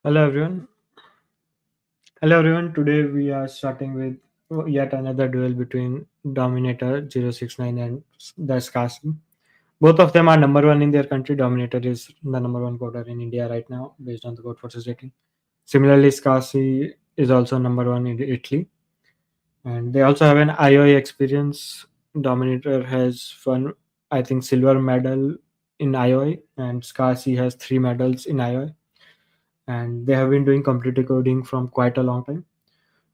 Hello everyone. Hello everyone. Today we are starting with yet another duel between Dominator069 and TheScrasse. Both of them are number one in their country. Dominator is the number one coder in India right now based on the codeforces rating. Similarly, TheScrasse is also number one in Italy. And they also have an IOI experience. Dominator has won, I think, silver medal in IOI, and TheScrasse has three medals in IOI. And they have been doing complete coding from quite a long time.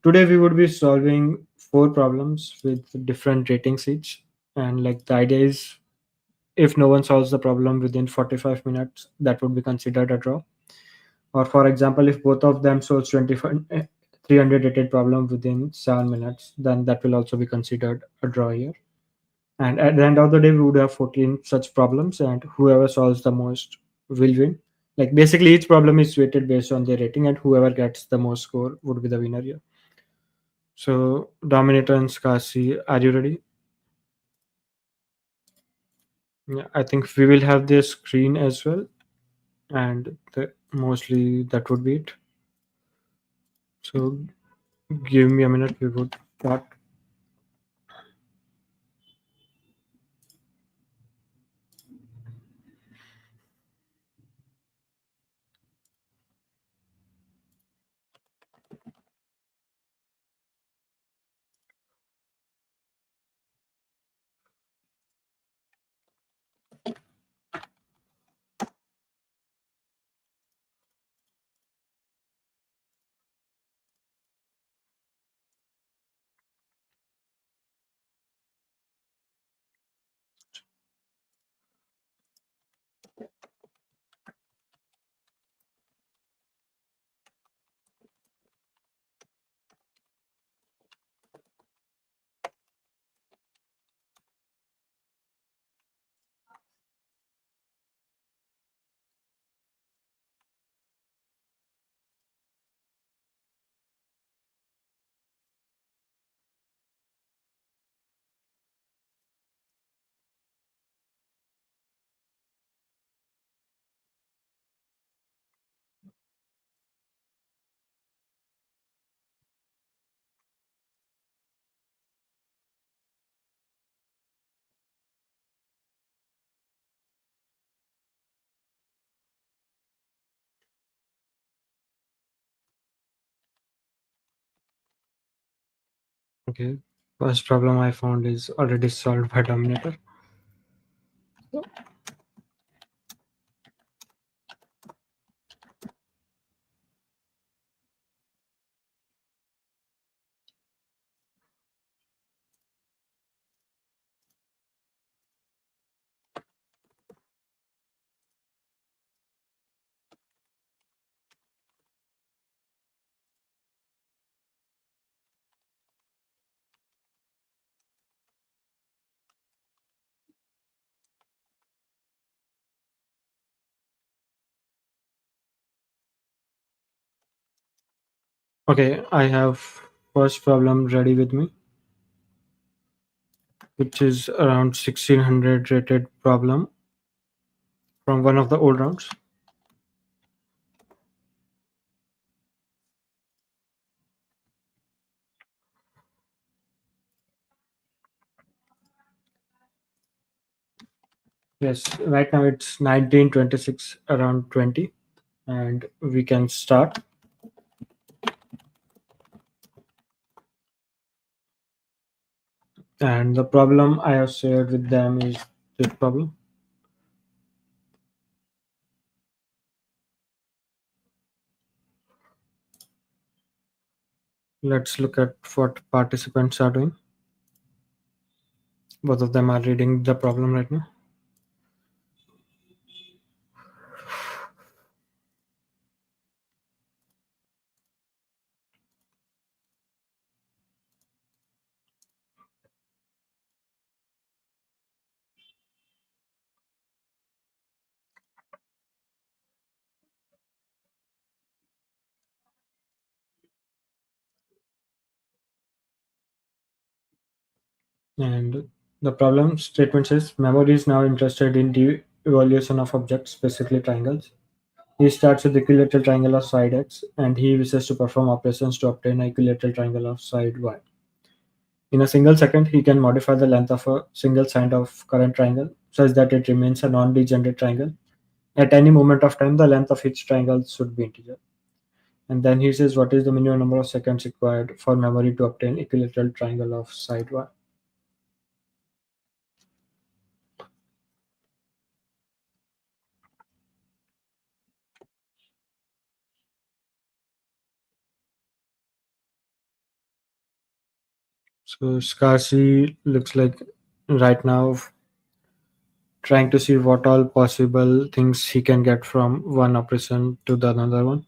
Today we would be solving four problems with different ratings each. And like the idea is if no one solves the problem within 45 minutes, that would be considered a draw. Or for example, if both of them solves 300 rated problem within 7 minutes, then that will also be considered a draw here. And at the end of the day, we would have 14 such problems, and whoever solves the most will win. Like basically, each problem is weighted based on their rating, and whoever gets the most score would be the winner here. So, Dominator and Scassi, are you ready? Yeah, I think we will have the screen as well, and mostly that would be it. So, give me a minute, we would start. Okay, first problem I found is already solved by Dominator. Okay, I have first problem ready with me, which is around 1600 rated problem from one of the old rounds. Yes, right now it's 1926 around 20, and we can start. And the problem I have shared with them is this problem. Let's look at what participants are doing. Both of them are reading the problem right now. And the problem statement says memory is now interested in the evaluation of objects, specifically triangles. He starts with the equilateral triangle of side x, and he wishes to perform operations to obtain an equilateral triangle of side y. In a single second, he can modify the length of a single side of current triangle such that it remains a non-degenerate triangle. At any moment of time, the length of each triangle should be integer. And then he says what is the minimum number of seconds required for memory to obtain equilateral triangle of side y. So Scarsi looks like right now trying to see what all possible things he can get from one operation to the another one.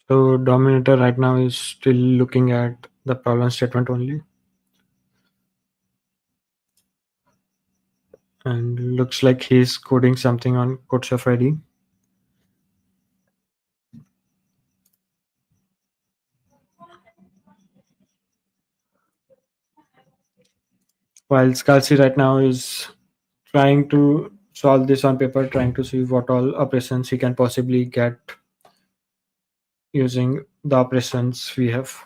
So Dominator right now is still looking at the problem statement only, and looks like he's coding something on codeforces ID. While Scalzi right now is trying to solve this on paper, trying to see what all operations he can possibly get using the operations we have.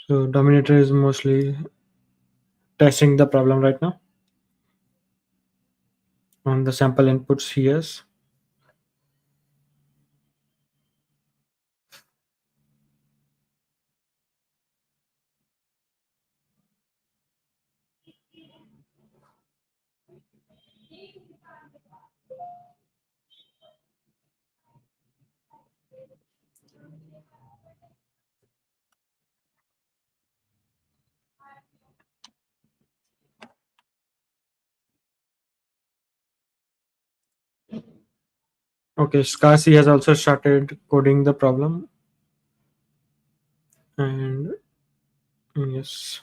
So Dominator is mostly testing the problem right now on the sample inputs he has. Okay, Scassi has also started coding the problem, and yes,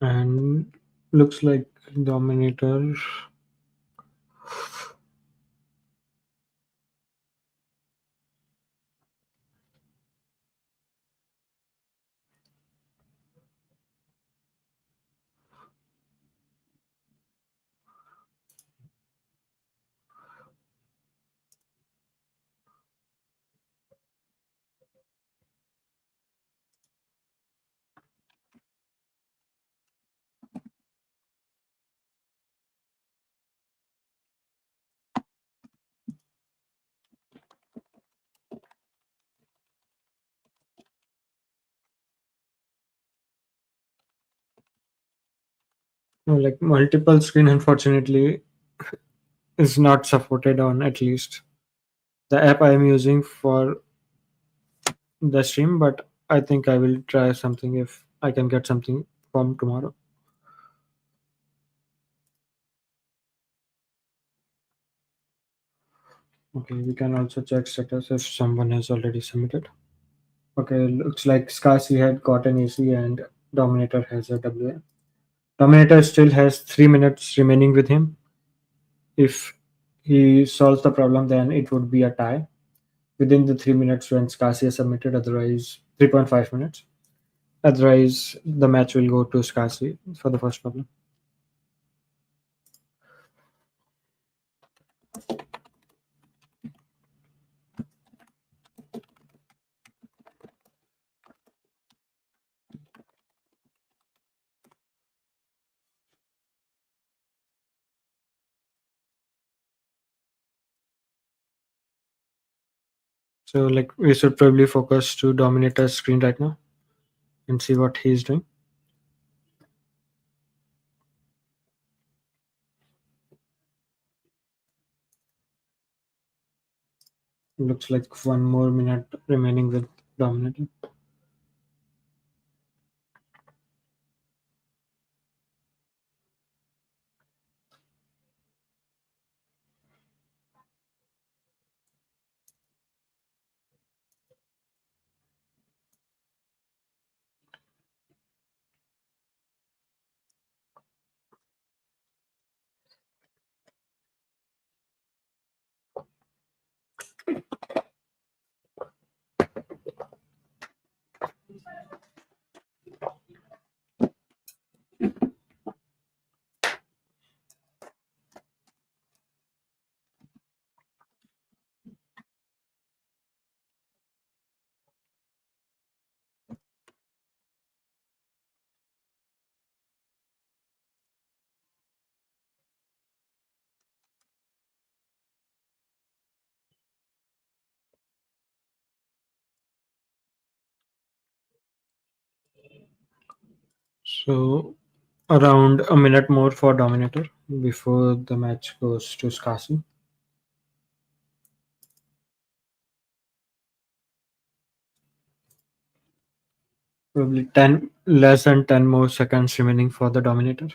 and looks like Dominator. No, like multiple screen, unfortunately, is not supported on at least the app I am using for the stream. But I think I will try something if I can get something from tomorrow. Okay, we can also check status if someone has already submitted. Okay, looks like Scassi had got an AC and Dominator has a WA. Dominator still has 3 minutes remaining with him. If he solves the problem, then it would be a tie within the 3 minutes when Scassi has submitted. Otherwise, 3.5 minutes. Otherwise, the match will go to Scassi for the first problem. So, like, we should probably focus to Dominator's screen right now and see what he's doing. Looks like 1 more minute remaining with Dominator. So, around a minute more for Dominator before the match goes to Scassi. Probably 10 less than 10 more seconds remaining for the Dominator.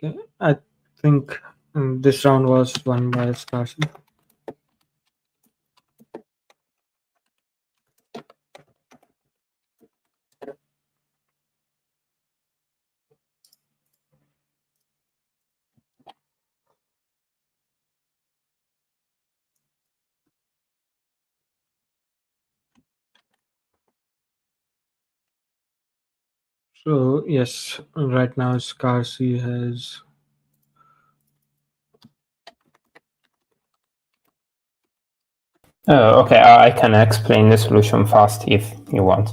Okay, I think this round was won by Scarce. So yes, right now Scarce has. Okay, I can explain the solution fast if you want.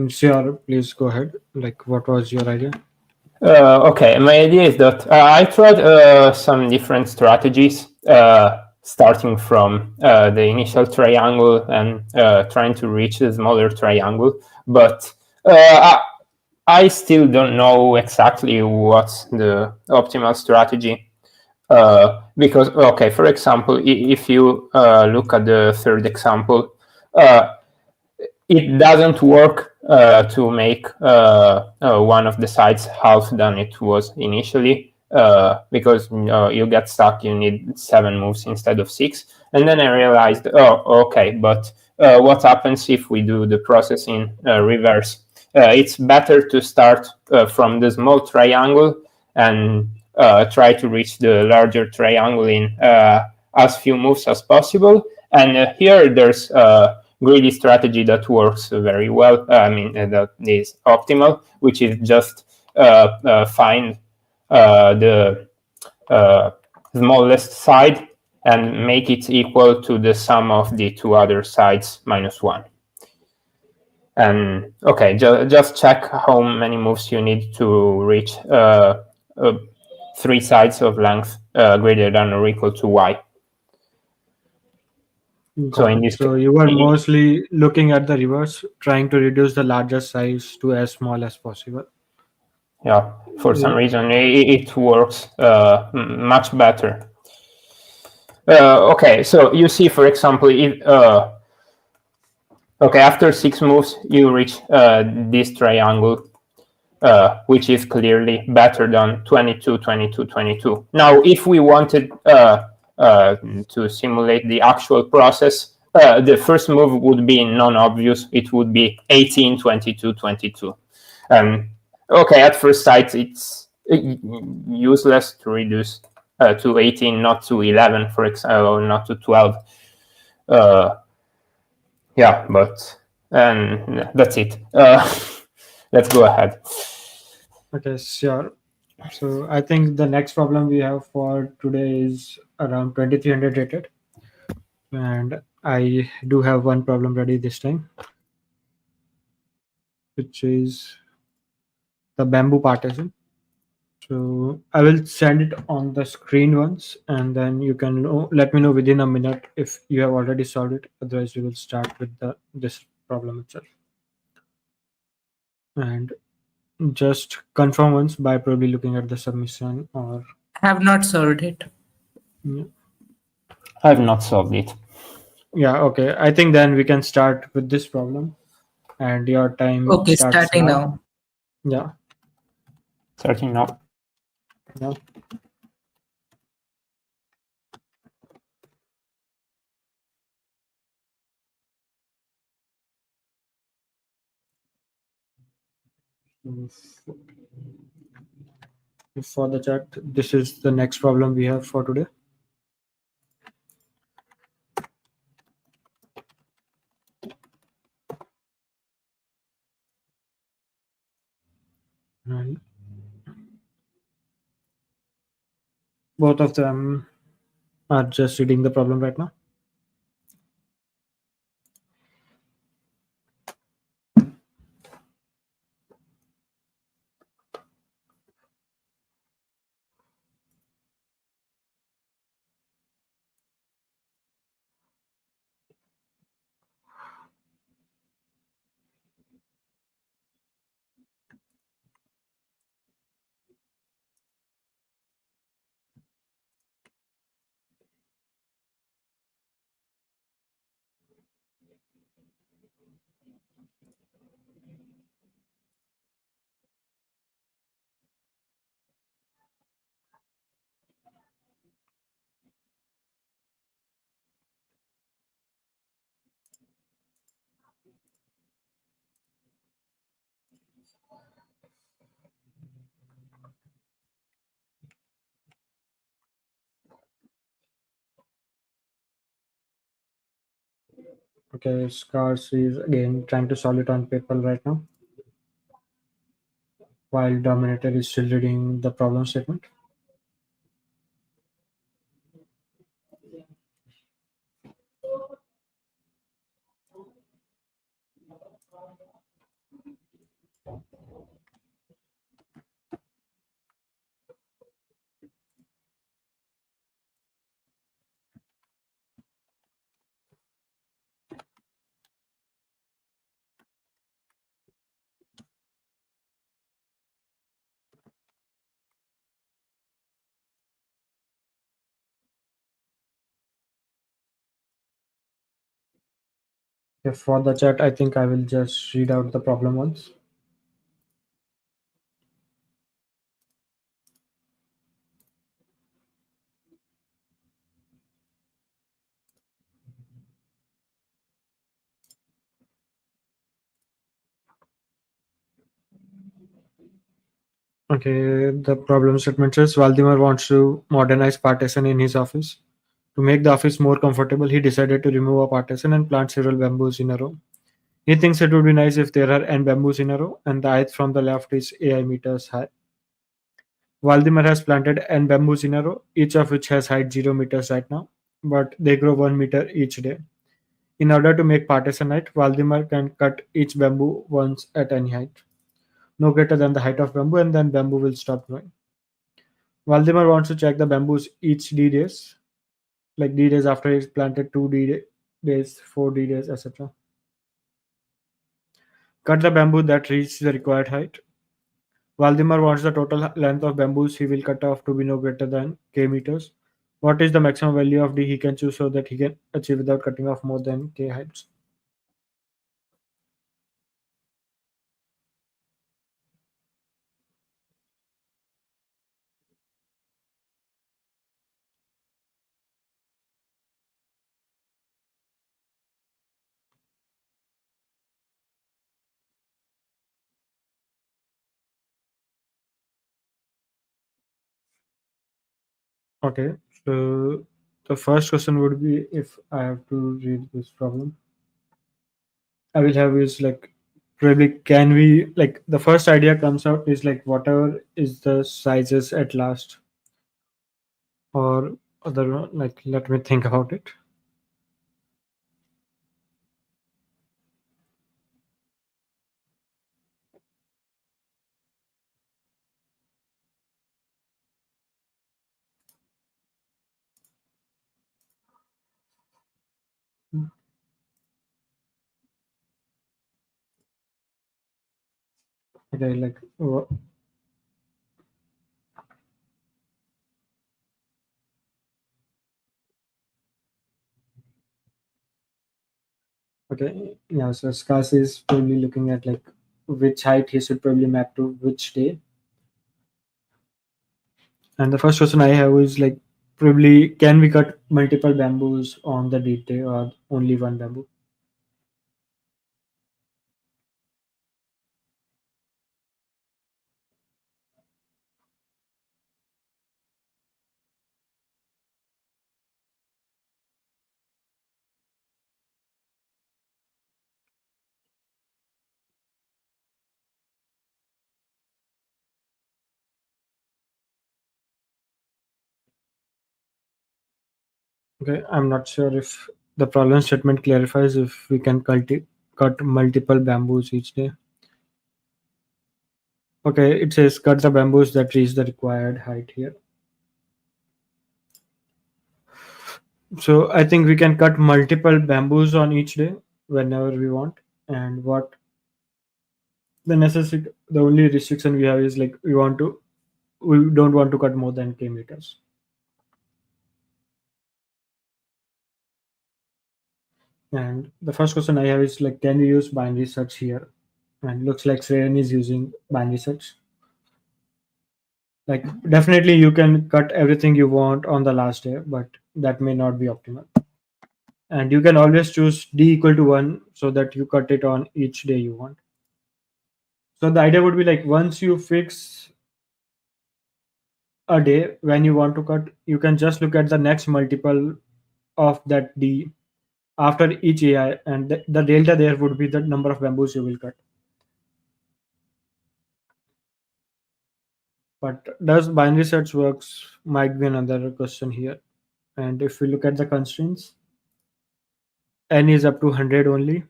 Sure, please go ahead. Like, what was your idea? Okay, my idea is that I tried some different strategies, starting from the initial triangle and trying to reach the smaller triangle, but I still don't know exactly what's the optimal strategy. Because, okay, for example, if you look at the third example, uh, it doesn't work to make one of the sides half than it was initially, because you get stuck. You need 7 moves instead of 6. And then I realized, oh, okay, but what happens if we do the process in reverse? It's better to start from the small triangle and try to reach the larger triangle in as few moves as possible. And here there's greedy strategy that works very well. I mean, that is optimal, which is just find the smallest side and make it equal to the sum of the two other sides minus 1. And okay, just check how many moves you need to reach 3 sides of length greater than or equal to y. So Got in it. this So case, you were mostly looking at the reverse, trying to reduce the larger size to as small as possible. yeah, for some Uh, reason it works much better. Okay, so you see, for example, if okay, after 6 moves you reach this triangle, which is clearly better than 22, 22, 22. Now, if we wanted to simulate the actual process, the first move would be non-obvious. It would be 18, 22, 22. Okay, at first sight, it's useless to reduce to 18, not to 11, for example, or not to 12. Yeah, but and that's it. Let's go ahead. okay, sure. So I think the next problem we have for today is around 2300 rated, and I do have one problem ready this time, which is the bamboo partition. So I will send it on the screen once, and then you can let me know within a minute if you have already solved it. Otherwise, we will start with the this problem itself, and just confirm once by probably looking at the submission or Have not solved it. yeah. I've not solved it. Yeah, okay. I think then we can start with this problem, and your time Okay, starts starting now. now. Yeah, Starting now. yeah. For the chat, this is the next problem we have for today. And both of them are just reading the problem right now. Okay, Scars is again trying to solve it on paper right now, while Dominator is still reading the problem statement. Okay, for the chat, I think I will just read out the problem once. Okay, the problem statement says Valdemar wants to modernize partition in his office. To make the office more comfortable, he decided to remove a partition and plant several bamboos in a row. He thinks it would be nice if there are n bamboos in a row, and the height from the left is AI meters high. Valdemar has planted n bamboos in a row, each of which has height 0 meters right now, but they grow 1 meter each day. In order to make partition height, Valdemar can cut each bamboo once at any height, no greater than the height of bamboo, and then bamboo will stop growing. Valdemar wants to check the bamboos each D days, like D days after he's planted, 2 days, 4 days, etc. Cut the bamboo that reaches the required height. Valdemar wants the total length of bamboos he will cut off to be no greater than k meters. What is the maximum value of D he can choose so that he can achieve without cutting off more than k heights? Okay, so the first question would be if I have to read this problem. I will have is like probably can we like the first idea comes out is like whatever is the sizes at last or other one, like let me think about it. Okay, like okay, yeah. So Skas is probably looking at like which height he should probably map to which day. And the first question I have is like probably can we cut multiple bamboos on the date day or only one bamboo? Okay, I'm not sure if the problem statement clarifies if we can cut multiple bamboos each day. Okay, it says cut the bamboos that reach the required height here. So I think we can cut multiple bamboos on each day whenever we want. And what the only restriction we have is like we don't want to cut more than k meters. And the first question I have is like, can we use binary search here? And looks like Sreyan is using binary search. Like definitely you can cut everything you want on the last day, but that may not be optimal. And you can always choose d equal to 1 so that you cut it on each day you want. So the idea would be like once you fix a day when you want to cut, you can just look at the next multiple of that d after each AI, and the delta there would be the number of bamboos you will cut. But does binary search works might be another question here. And if we look at the constraints, n is up to 100 only,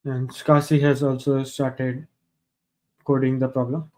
and SCSI has also started coding the problem.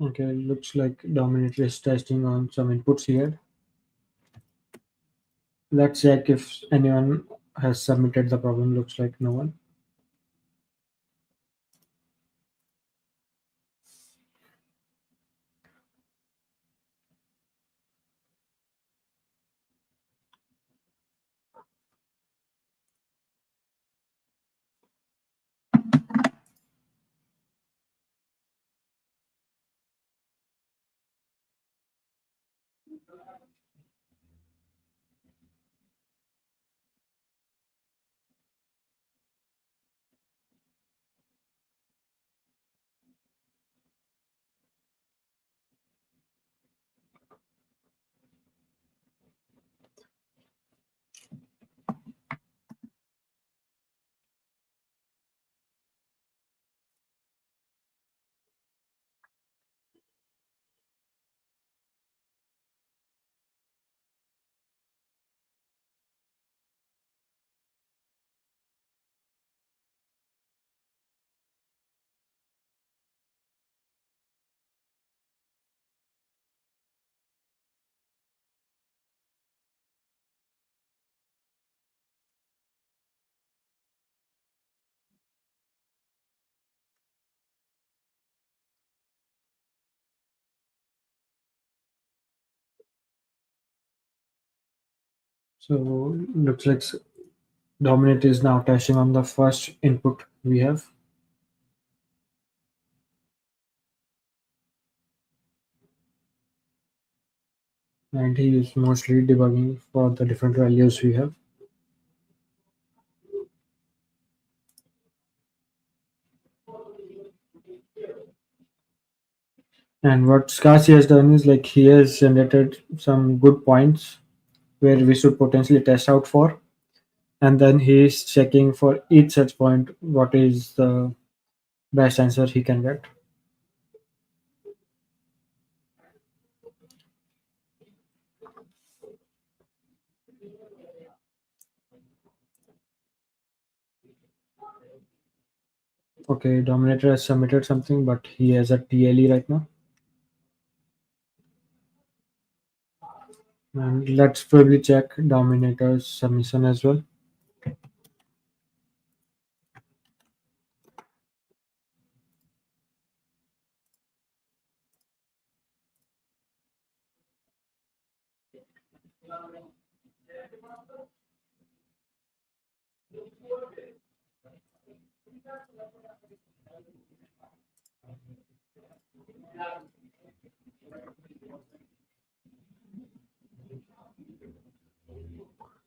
Okay, looks like Dominator is testing on some inputs here. Let's check if anyone has submitted the problem. Looks like no one. So looks like Dominator is now testing on the first input we have. And he is mostly debugging for the different values we have. And what SCSI has done is like he has generated some good points where we should potentially test out for, and then he is checking for each such point what is the best answer he can get. Okay, Dominator has submitted something, but he has a TLE right now. And let's probably check Dominator's submission as well.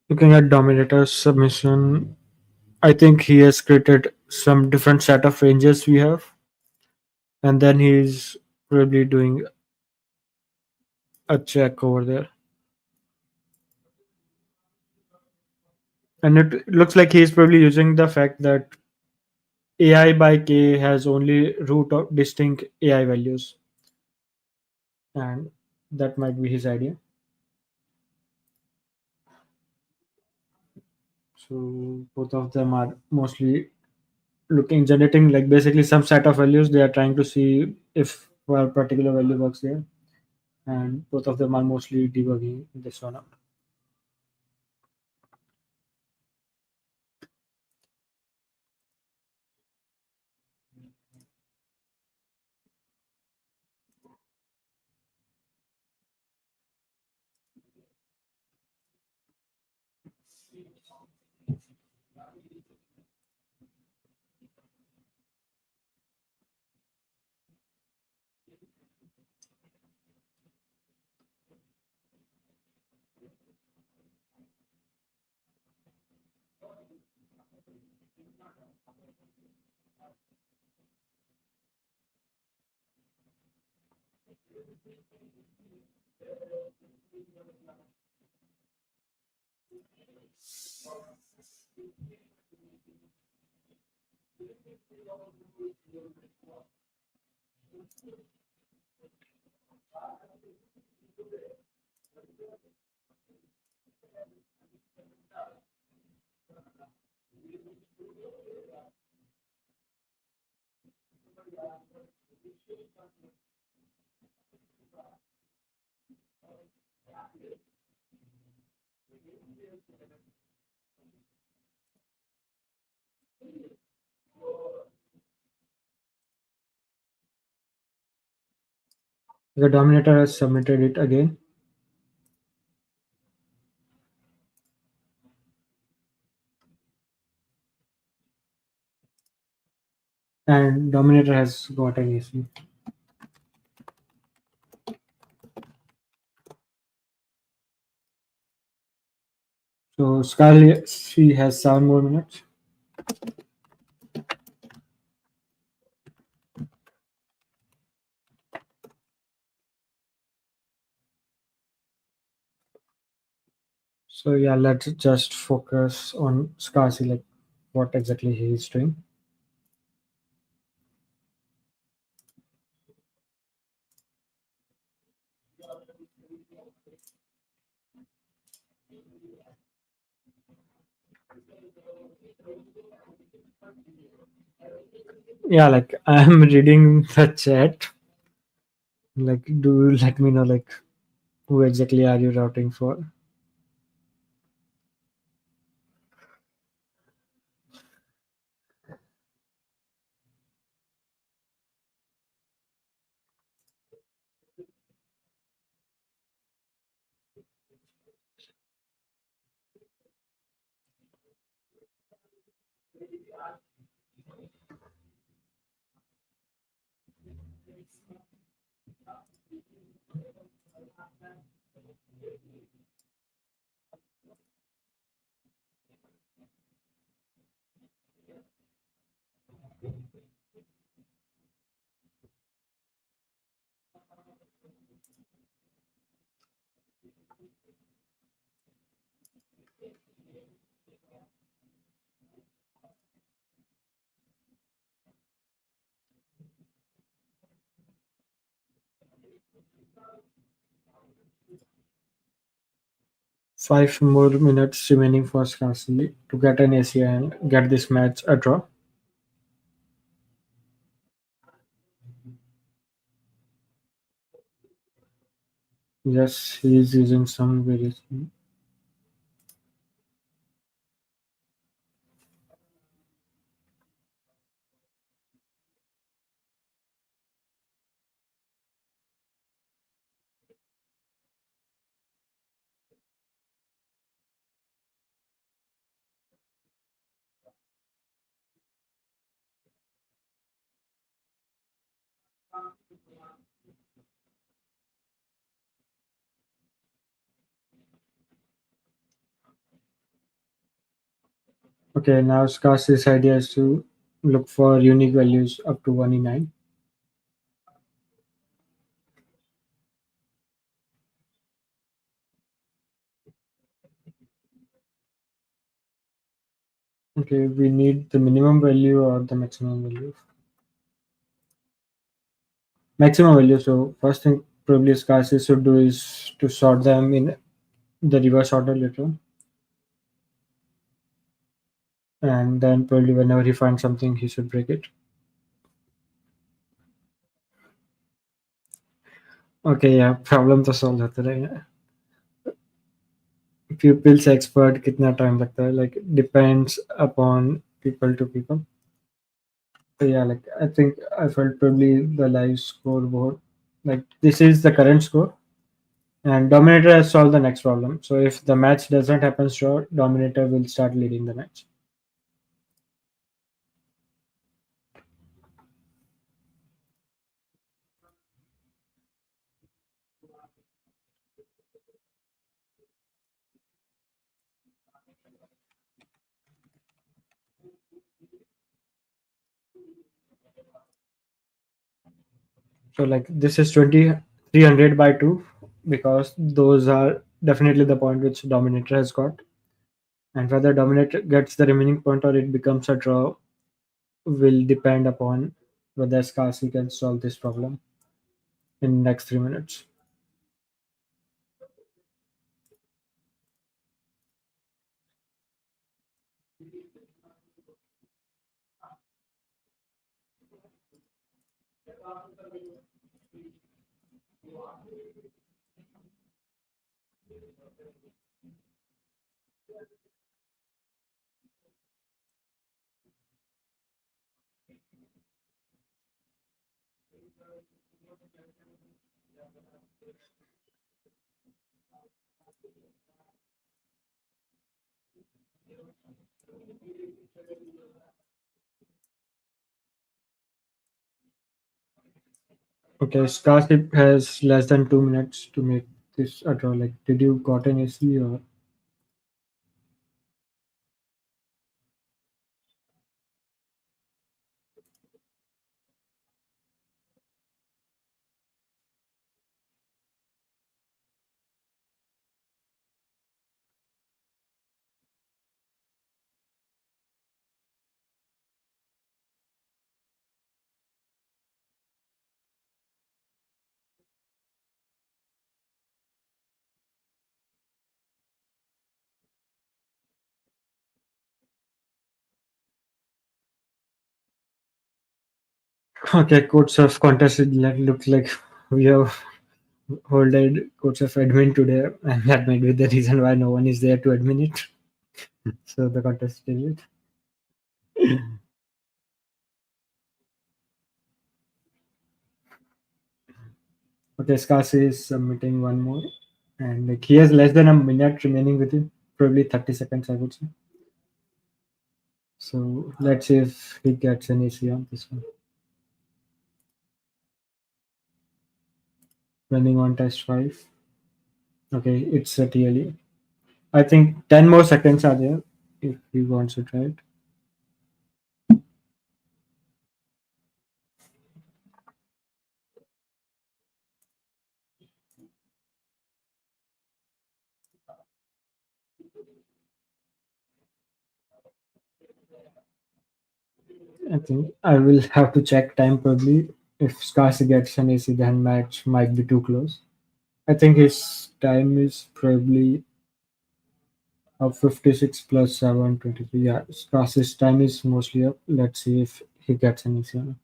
Looking at Dominator's submission, I think he has created some different set of ranges we have, and then he's probably doing a check over there. And it looks like he's probably using the fact that AI by K has only root of distinct AI values, and that might be his idea. So both of them are mostly looking generating like basically some set of values. They are trying to see if a particular value works there, and both of them are mostly debugging this one out. The Dominator has submitted it again, and Dominator has got an AC. So Scarlet, she has 7 more minutes. So yeah, let's just focus on Scarcy, like what exactly he is doing. Yeah, like I'm reading the chat. Like, do you let me know like who exactly are you routing for? 5 more minutes remaining for Scarcely to get an AC and get this match a draw. Yes, he is using some variation. Okay, now Scarcely's idea is to look for unique values up to 1 in 9. Okay, we need the minimum value or the maximum value. Maximum value. So first thing probably Scarcely should do is to sort them in the reverse order later on. And then probably whenever he finds something, he should break it. Okay, yeah, problem तो solve होता रहेगा. Pupils expert कितना time लगता है? Like depends upon people to people. So yeah, like I think I felt probably the live scoreboard. Like this is the current score, and Dominator has solved the next problem. So if the match doesn't happen, sure, Dominator will start leading the match. So like this is 2300 by 2 because those are definitely the point which Dominator has got. And whether Dominator gets the remaining point or it becomes a draw will depend upon whether Scarcely can solve this problem in next 3 minutes. Okay, Scarcely has less than 2 minutes to make this a draw. Like, did you got an AC or? Okay, codes of contest looks like we have holded codes of admin today, and that might be the reason why no one is there to admin it. So the contest is it. Okay, Scarcely is submitting one more, and like he has less than a minute remaining with him, probably 30 seconds, I would say. So let's see if he gets an AC on this one. Running on test 5. Okay, it's a TLE. I think 10 more seconds are there if he wants to try it. I think I will have to check time probably. If Scarcely gets an AC, then match might be too close. I think his time is probably of 56 plus 7, 23. Yeah, Scrass's time is mostly up. Let's see if he gets an easy one.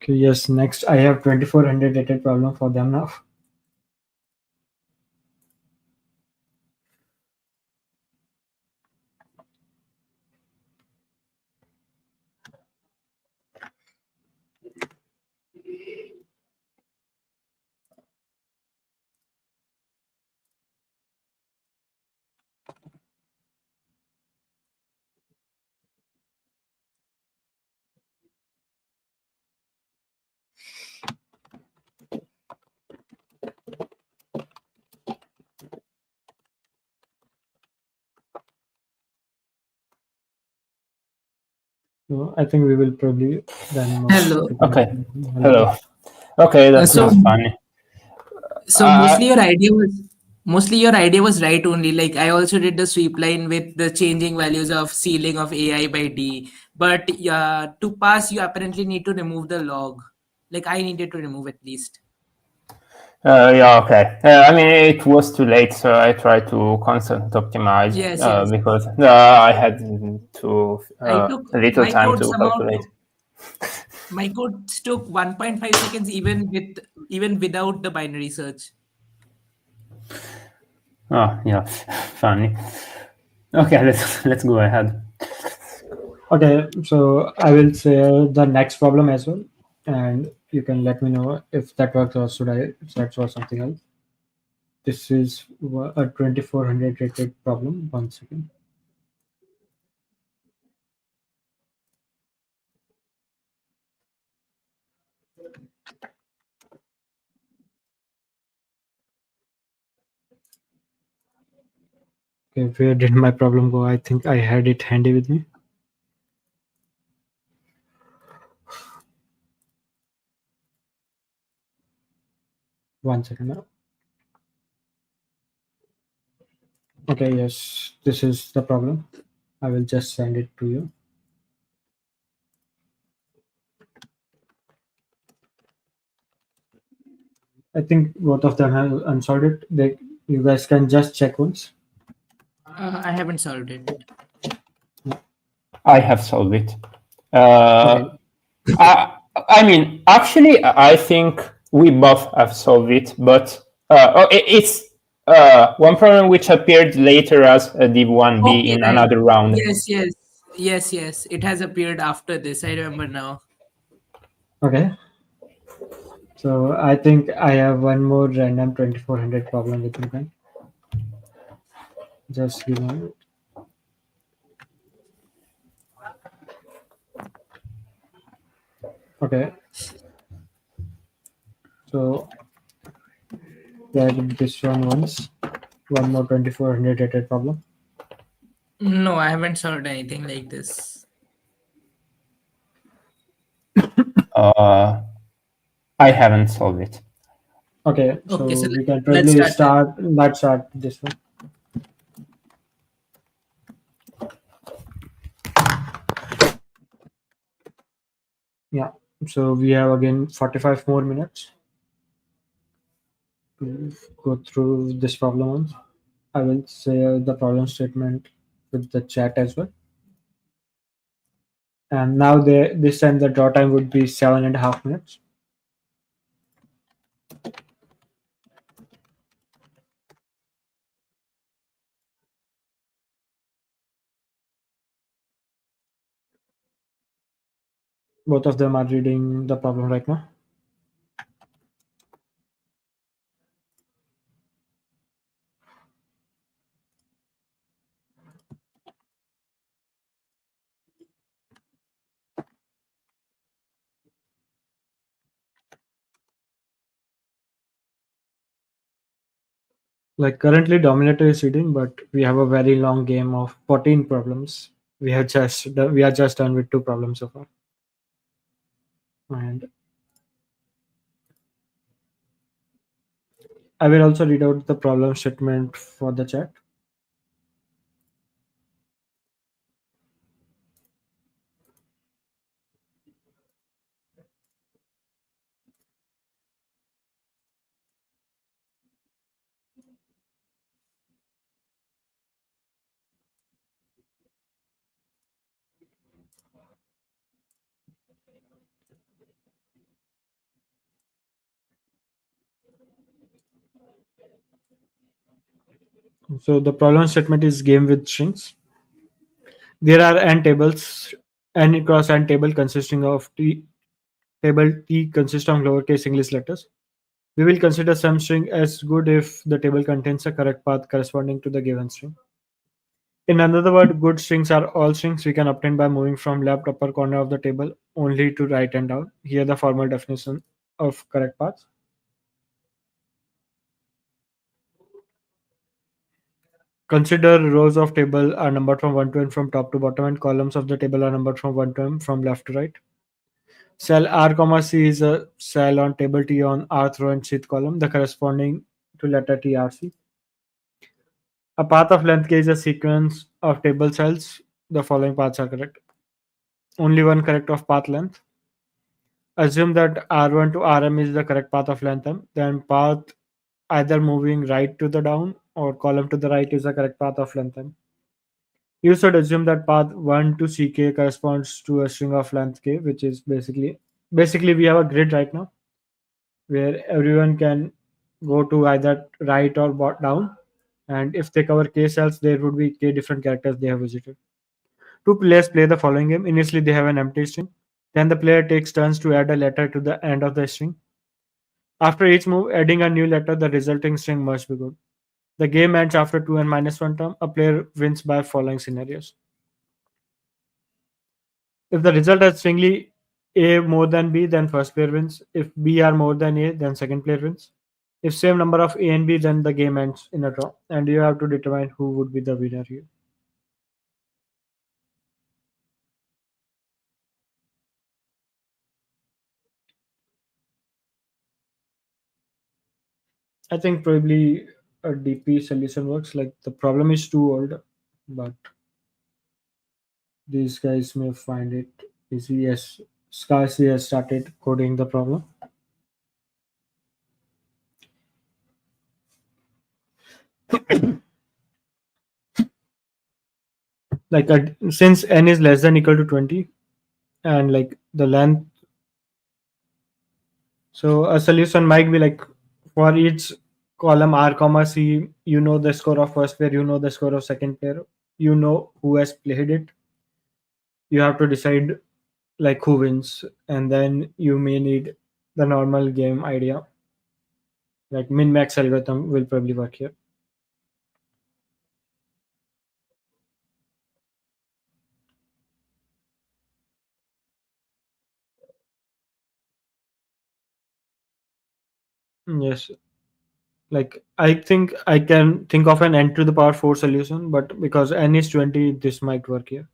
Okay, yes, next I have 2400 rated problem for them now. So I think we will probably then move Hello. to the next Okay. one. Hello. Hello. Okay, Uh, that so was funny. so Uh, mostly your idea was right only. Like I also did the sweep line with the changing values of ceiling of AI by D. But to pass, you apparently need to remove the log. Like I needed to remove at least. yeah, okay. I mean, it was too late, so I tried to constant optimize Yes, yes. because I had to I took a little my time code to somehow calculate. took my code took 1.5 seconds even without the binary search. Oh, yeah, funny. Okay, let's go ahead. Okay, so I will say the next problem as well, and you can let me know if that works or should I search for something else. This is a 2400 rated problem. One second. Okay, where did my problem go? I think I had it handy with me. One second now. Okay, yes, this is the problem. I will just send it to you. I think both of them have unsolved it. You guys can just check once. I haven't solved it. I have solved it. Okay, I mean, actually, I think we both have solved it, but it's one problem which appeared later as a div1b Okay in then. another round. Yes. It has appeared after this. I remember now. okay. So I think I have one more random 2400 problem with me then. Just give me a minute. Okay, so yeah, I did this one once. One more 2400 rated problem. No, I haven't solved anything like this. Uh, I haven't solved it. Okay, Okay, so so we can let's probably start then. start. Let's start this one. Yeah. So we have again 45 more minutes to go through this problem once. I will say the problem statement with the chat as well. And now this time the draw time would be 7.5 minutes. Both of them are reading the problem right now. Like currently Dominator is reading, but we have a very long game of 14 problems. We are just done with two problems so far. And I will also read out the problem statement for the chat. So the problem statement is game with strings. There are n tables, n cross n table consisting of t. Table T consists of lowercase English letters. We will consider some string as good if the table contains a correct path corresponding to the given string. In another word, good strings are all strings we can obtain by moving from left upper corner of the table only to right and down. Here the formal definition of correct paths. Consider rows of table are numbered from 1 to n from top to bottom, and columns of the table are numbered from 1 to m from left to right. Cell R, comma C is a cell on table T on rth row and cth column, the corresponding to letter T R C. A path of length k is a sequence of table cells. The following paths are correct. Only one correct of path length. Assume that R1 to Rm is the correct path of length m. Then path either moving right to the down or column to the right is the correct path of length m. You should assume that path 1 to ck corresponds to a string of length k, which is basically we have a grid right now where everyone can go to either right or down, and if they cover k cells, there would be k different characters they have visited. Two players play the following game. Initially, they have an empty string. Then the player takes turns to add a letter to the end of the string. After each move, adding a new letter, the resulting string must be good. The game ends after 2n minus 1 term. A player wins by following scenarios. If the result is stringly A more than B, then first player wins. If B are more than A, then second player wins. If same number of A and B, then the game ends in a draw. And you have to determine who would be the winner here. I think probably a DP solution works. Like the problem is too old, but these guys may find it easy. Yes, Scarcely has started coding the problem. Like since n is less than equal to 20, and like the length, so a solution might be like for each column R comma C, you know the score of first player, you know the score of second player, you know who has played it. You have to decide like who wins, and then you may need the normal game idea like min max algorithm will probably work here. Yes, like I think I can think of an n to the power 4 solution, but because n is 20, this might work here.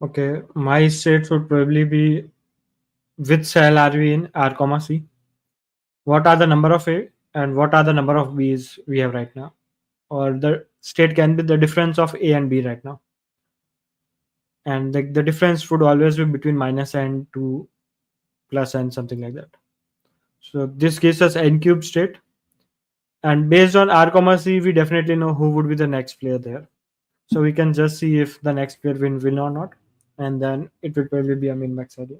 Okay, my states would probably be which cell are we in R comma C? What are the number of A and what are the number of B's we have right now? Or the state can be the difference of A and B right now. and the difference would always be between minus n to plus n, something like that. So this gives us n cube state, and based on r comma c, we definitely know who would be the next player there. So we can just see if the next player will win or not, and then it will probably be a min max idea.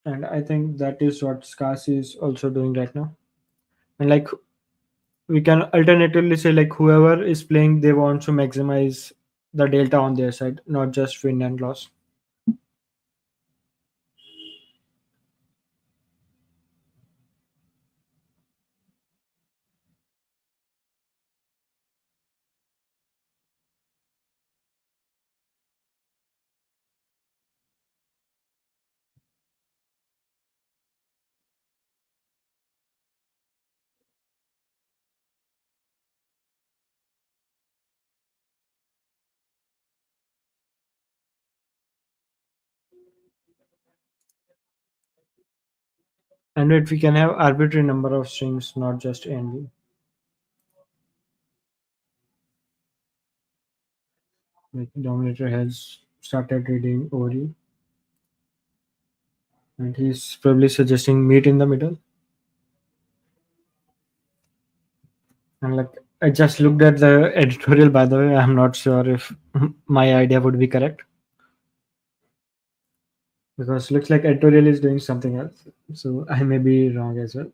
And I think that is what Scars is also doing right now. And like we can alternatively say like whoever is playing, they want to maximize the delta on their side, not just win and loss. And if we can have arbitrary number of strings, not just A and B. Like Dominator has started reading Ori, and he's probably suggesting meet in the middle. And like I just looked at the editorial, by the way. I'm not sure if my idea would be correct, because looks like editorial is doing something else. So I may be wrong as well.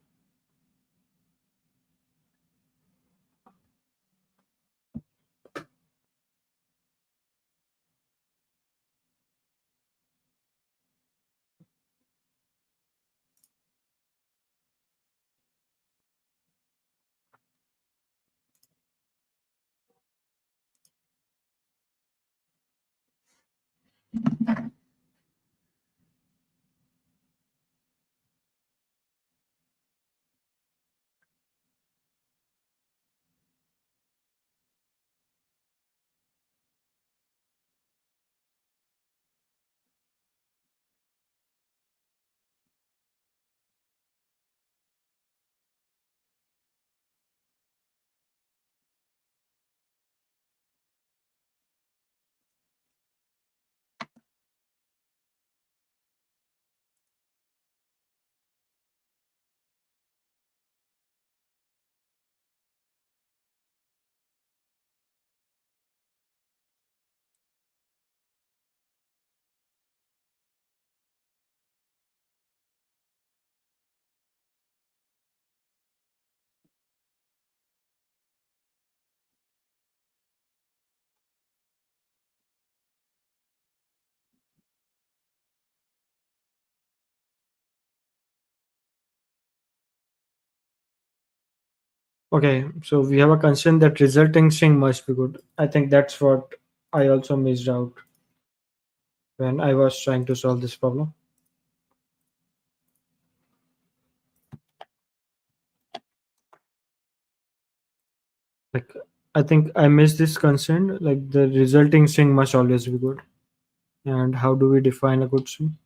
Okay, so we have a constraint that resulting string must be good. I think that's what I also missed out when I was trying to solve this problem. Like I think I missed this constraint. Like the resulting string must always be good. And how do we define a good string?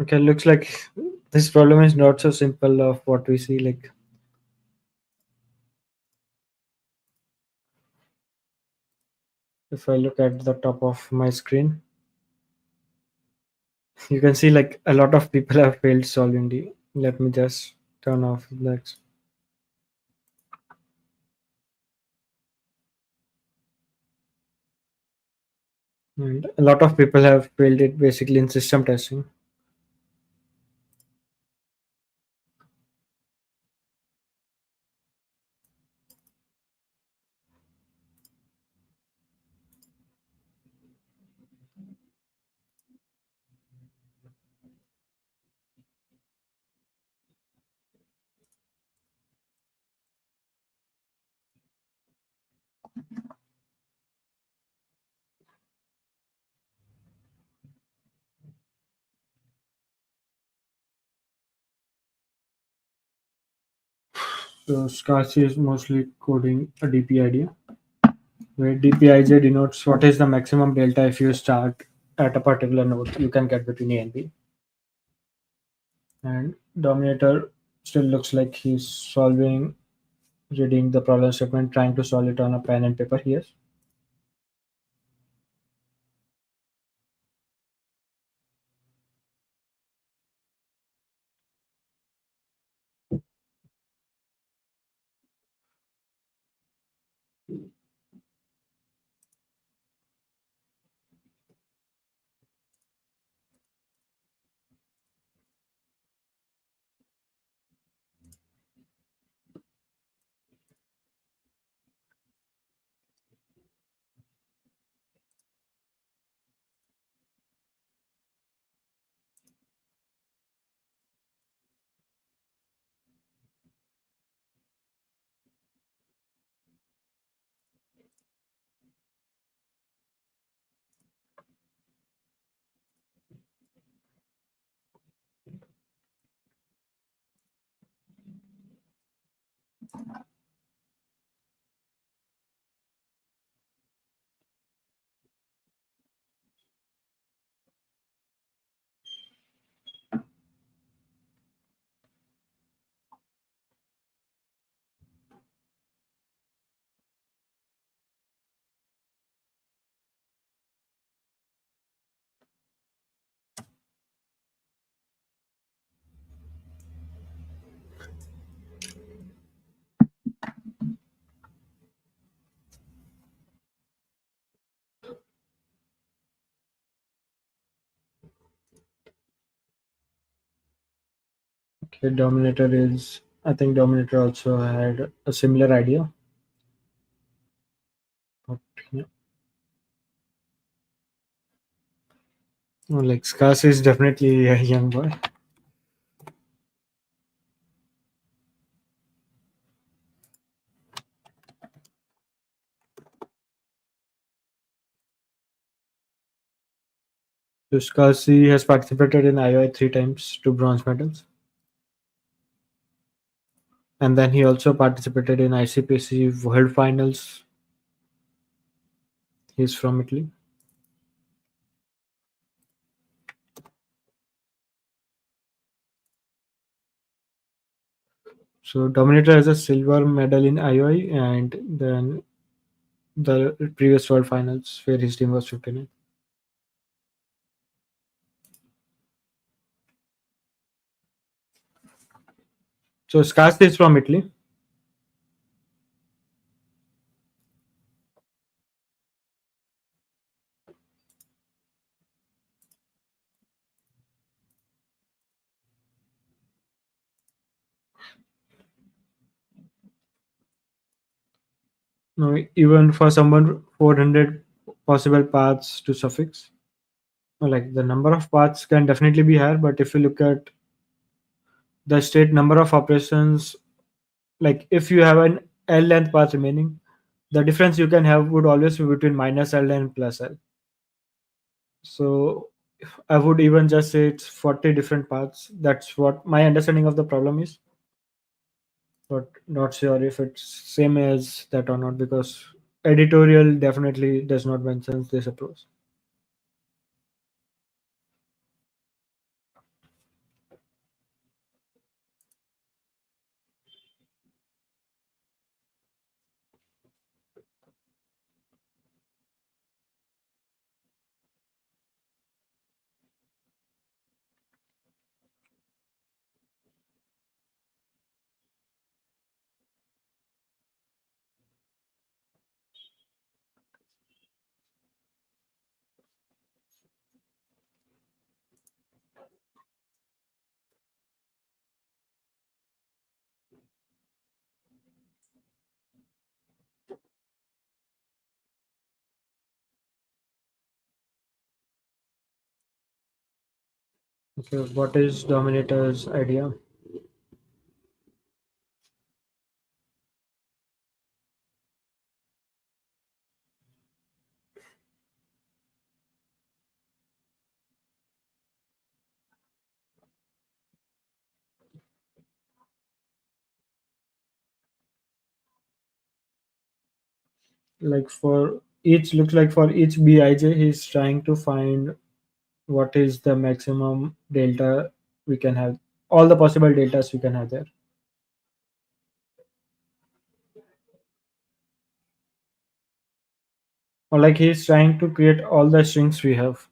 Okay, looks like this problem is not so simple of what we see. Like if I look at the top of my screen, you can see like a lot of people have failed solving the. Let me just turn off that. And a lot of people have failed it basically in system testing. So SCSI is mostly coding a DP idea, where DPIJ denotes what is the maximum delta if you start at a particular node you can get between A and B. And Dominator still looks like he's solving, reading the problem statement, trying to solve it on a pen and paper here. Okay, Dominator is, I think Dominator also had a similar idea. But yeah. Oh, like SCSI is definitely a young boy. So SCSI has participated in IOI 3 times, 2 bronze medals. And then he also participated in ICPC World Finals. He's from Italy. So Dominator has a silver medal in IOI, and then the previous World Finals where his team was 59. So SCSI is from Italy. Now, even for someone 400 possible paths to suffix, like the number of paths can definitely be higher, but if you look at the state number of operations, like if you have an L length path remaining, the difference you can have would always be between minus L and plus L. So I would even just say it's 40 different paths. That's what my understanding of the problem is, but not sure if it's same as that or not because editorial definitely does not mention this approach. Okay, what is Dominator's idea? Like for each, looks like for each Bij, he's trying to find what is the maximum delta we can have, all the possible deltas we can have there. Or like he's trying to create all the strings we have.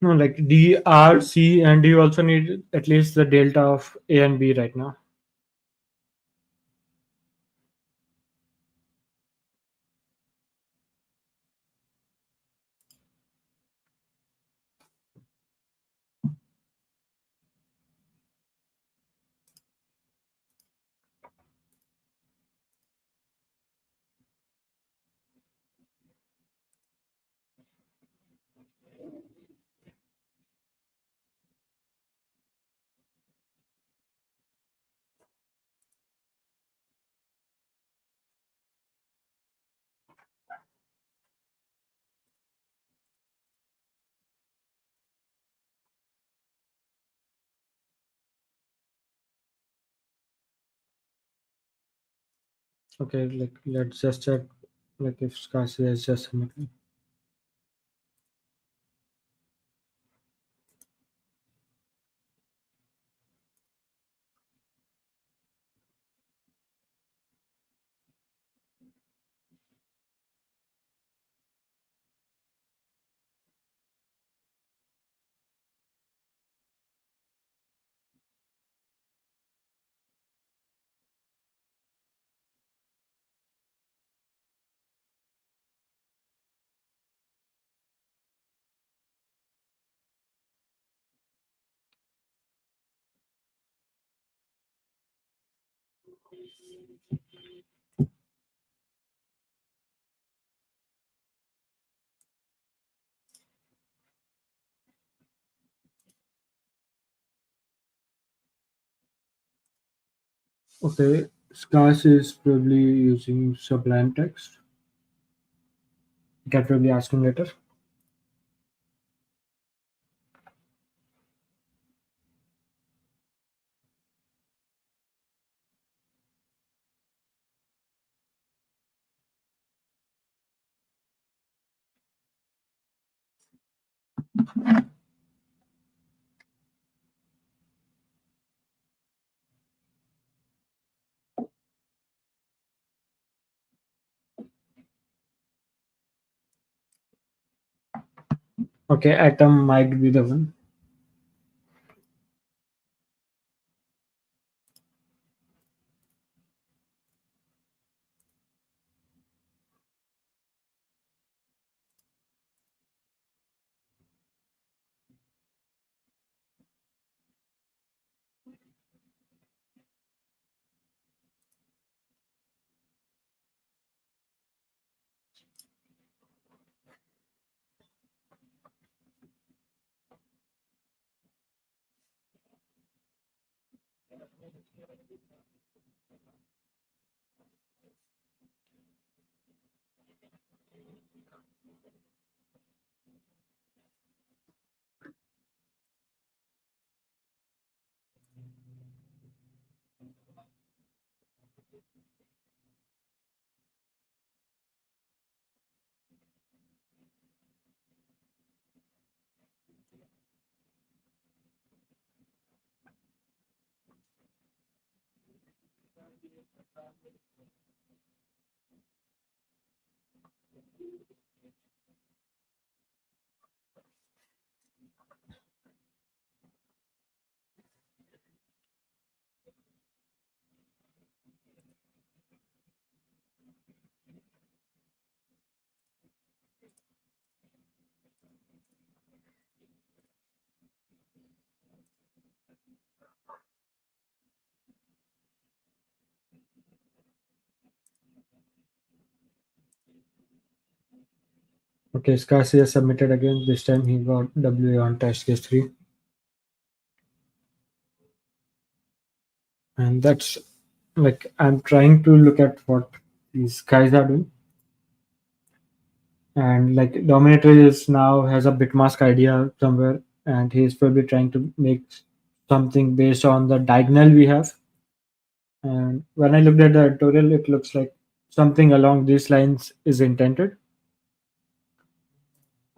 No, like D, R, C, and you also need at least the delta of A and B right now. Okay, like let's just check like if scarcity is just symmetry. Okay, scarce is probably using sublime text. You can probably ask him later. Okay, atom might be the one. Okay, Scassi has submitted again. This time he got WA on test case 3. And that's like I'm trying to look at what these guys are doing. And like Dominator is now has a bitmask idea somewhere, and he's probably trying to make something based on the diagonal we have. And when I looked at the tutorial, it looks like something along these lines is intended.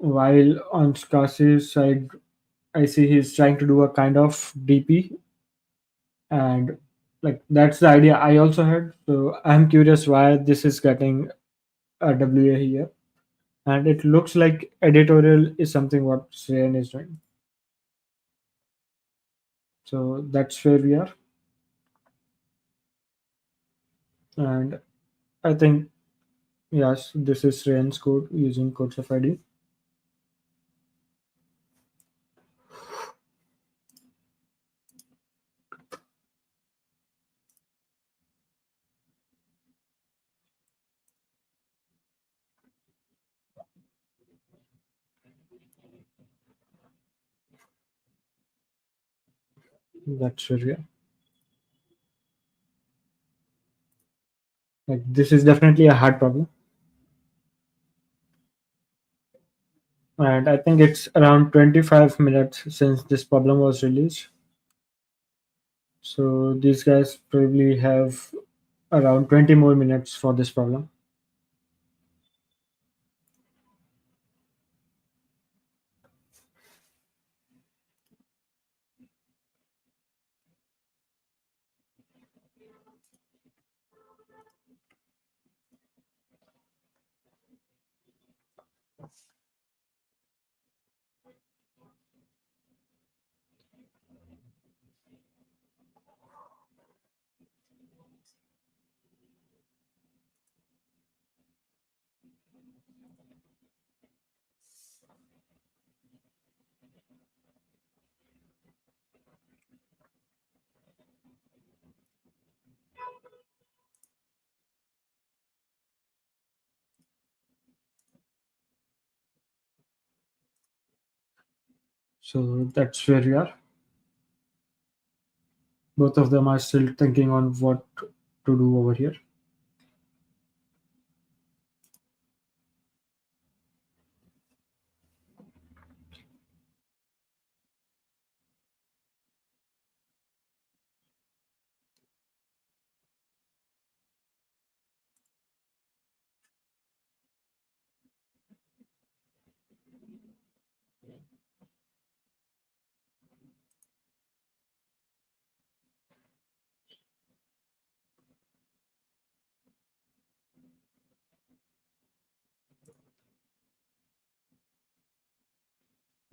While on Scarce's side, I see he's trying to do a kind of DP, and like that's the idea I also had. So I'm curious why this is getting a WA here, and it looks like editorial is something what Srayan is doing. So that's where we are, and I think yes, this is Srayan's code using codes of ID. That's where we are. Like this is definitely a hard problem, and I think it's around 25 minutes since this problem was released. So these guys probably have around 20 more minutes for this problem. So that's where we are. Both of them are still thinking on what to do over here.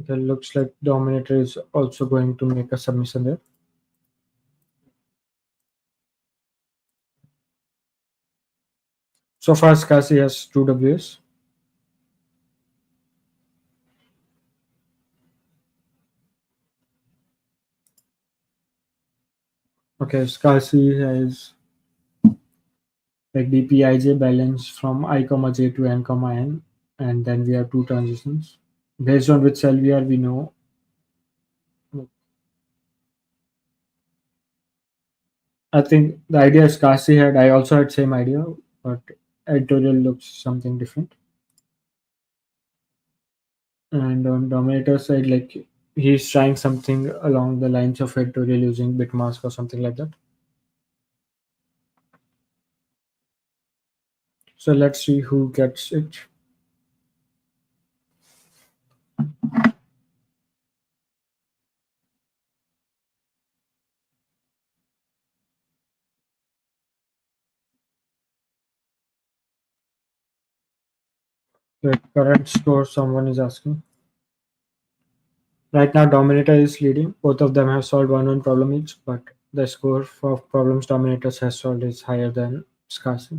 It looks like Dominator is also going to make a submission there. So far, Scassi has 2 Ws. Okay, Scassi has like dpij balance from I comma j to n comma n, and then we have 2 transitions. Based on which cell we are, we know. I think the idea Scassi had, I also had same idea, but editorial looks something different. And on Dominator side, like he's trying something along the lines of editorial using bitmask or something like that. So let's see who gets it. The current score someone is asking. Right now, Dominator is leading. Both of them have solved one problem each, but the score for problems Dominators has solved is higher than Scarce.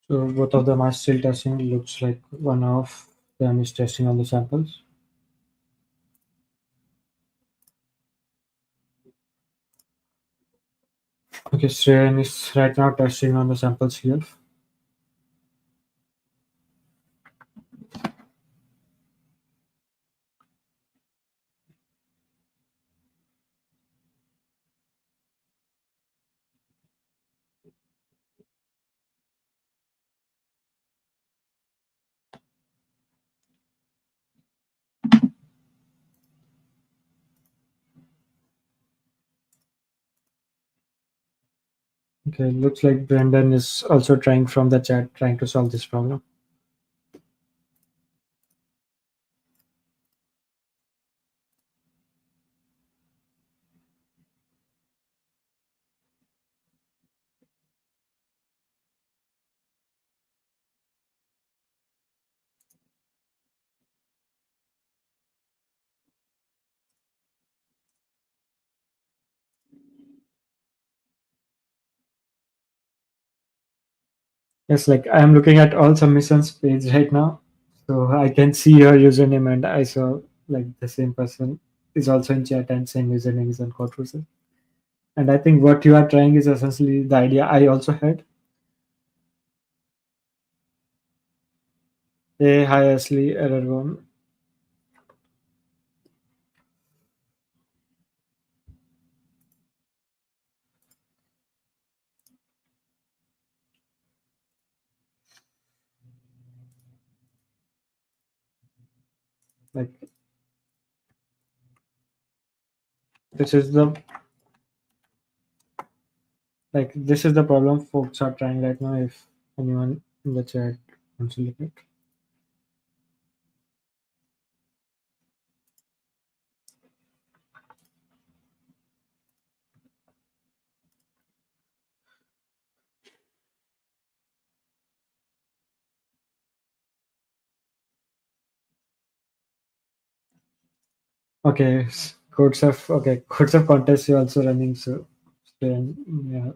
So both of them are still testing. Looks like one of them is testing on the samples. Okay, Shreyan is right now testing on the samples here. Okay, looks like Brendan is also trying from the chat, trying to solve this problem. Yes, like I am looking at all submissions page right now, so I can see your username, and I saw like the same person is also in chat and same username is on codeforces. And I think what you are trying is essentially the idea I also had. Hey, hi Ashley, error one. Like This is the this is the problem folks are trying right now. If anyone in the chat wants to look at. Okay, codes of contest you're also running, so then, yeah.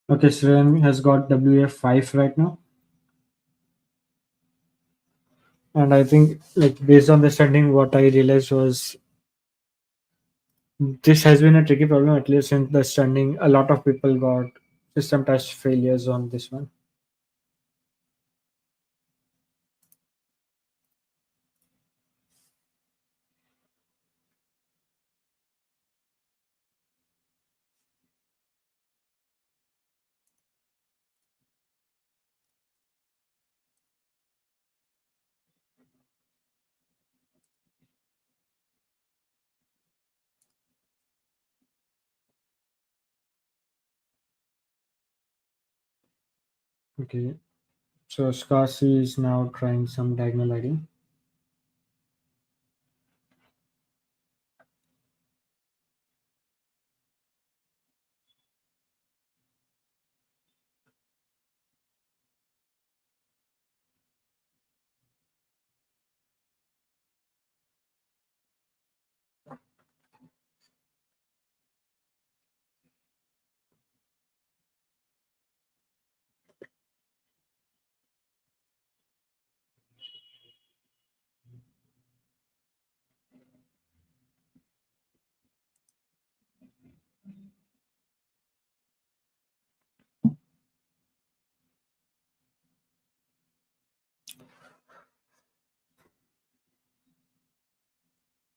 Okay, Sren has got WF5 right now, and I think based on the standing, what I realized was this has been a tricky problem at least since the standing. A lot of people got system test failures on this one. Okay, so SCSI is now trying some diagonal ID.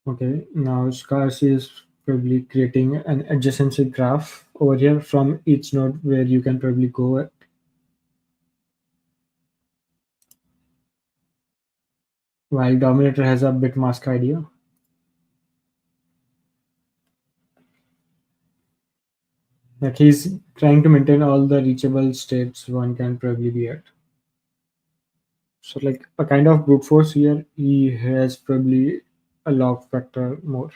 Okay, now SCSI is probably creating an adjacency graph over here from each node where you can probably go at. While Dominator has a bit mask idea. Like he's trying to maintain all the reachable states one can probably be at. So like a kind of brute force here, he has probably a log factor more.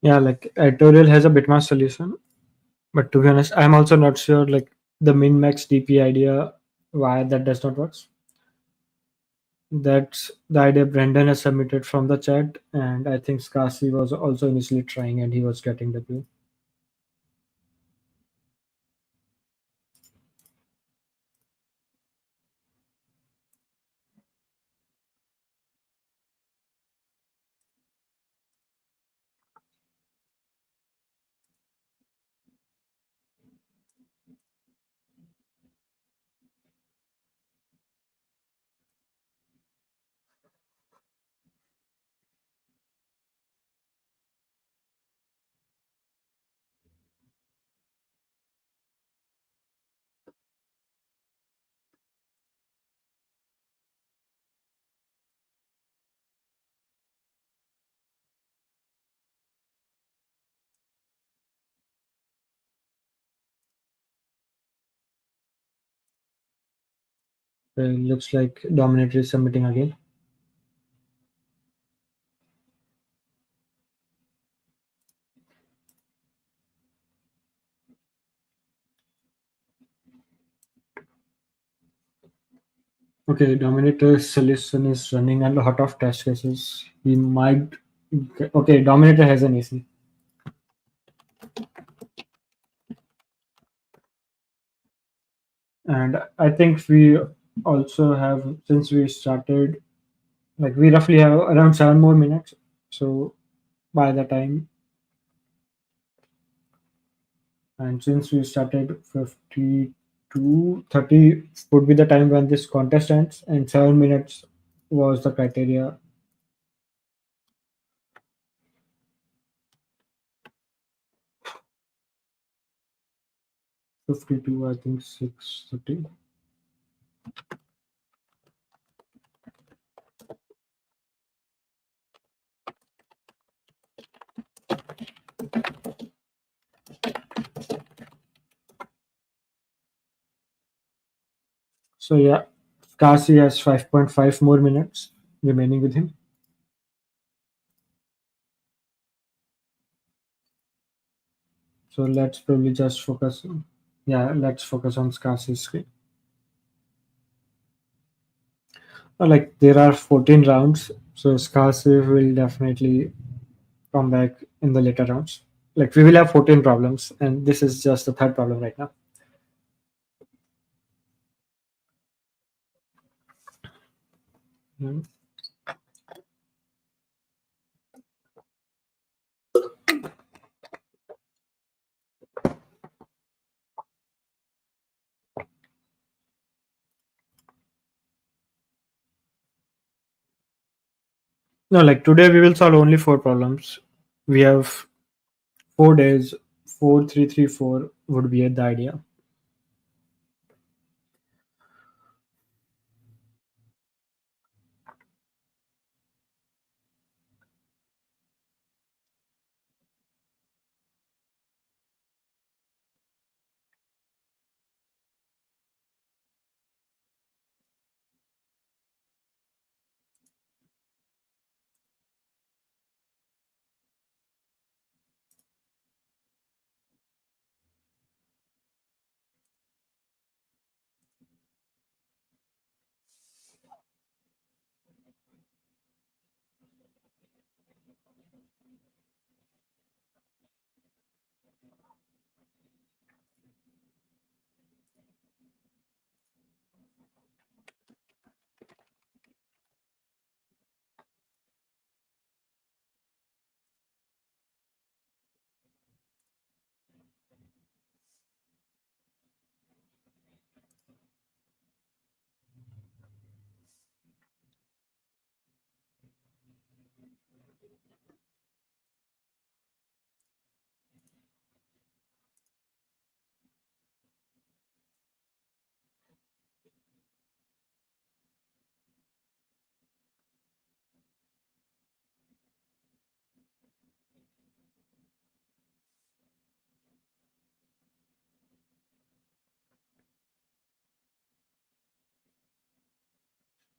Yeah, like editorial has a bitmask solution, but to be honest, I'm also not sure like the min max DP idea why that does not work. That's the idea Brendan has submitted from the chat, and I think Skasi was also initially trying and he was getting W. Looks like Dominator is submitting again. Okay, Dominator's solution is running a lot of test cases. He might. Okay, Dominator has an AC. And I think we also have, since we started, like we roughly have around 7 more minutes. So by the time, and since we started 52:30 would be the time when this contest ends, and 7 minutes was the criteria. 52, I think 6:30. So yeah, Kasi has 5.5 more minutes remaining with him. So let's probably just focus. Yeah, let's focus on Kasi's screen. Like there are 14 rounds, so Skasi will definitely come back in the later rounds. Like we will have 14 problems, and this is just the third problem right now. Mm. No, like today we will solve only four problems. We have 4 days. 4 3 3 4 would be the idea.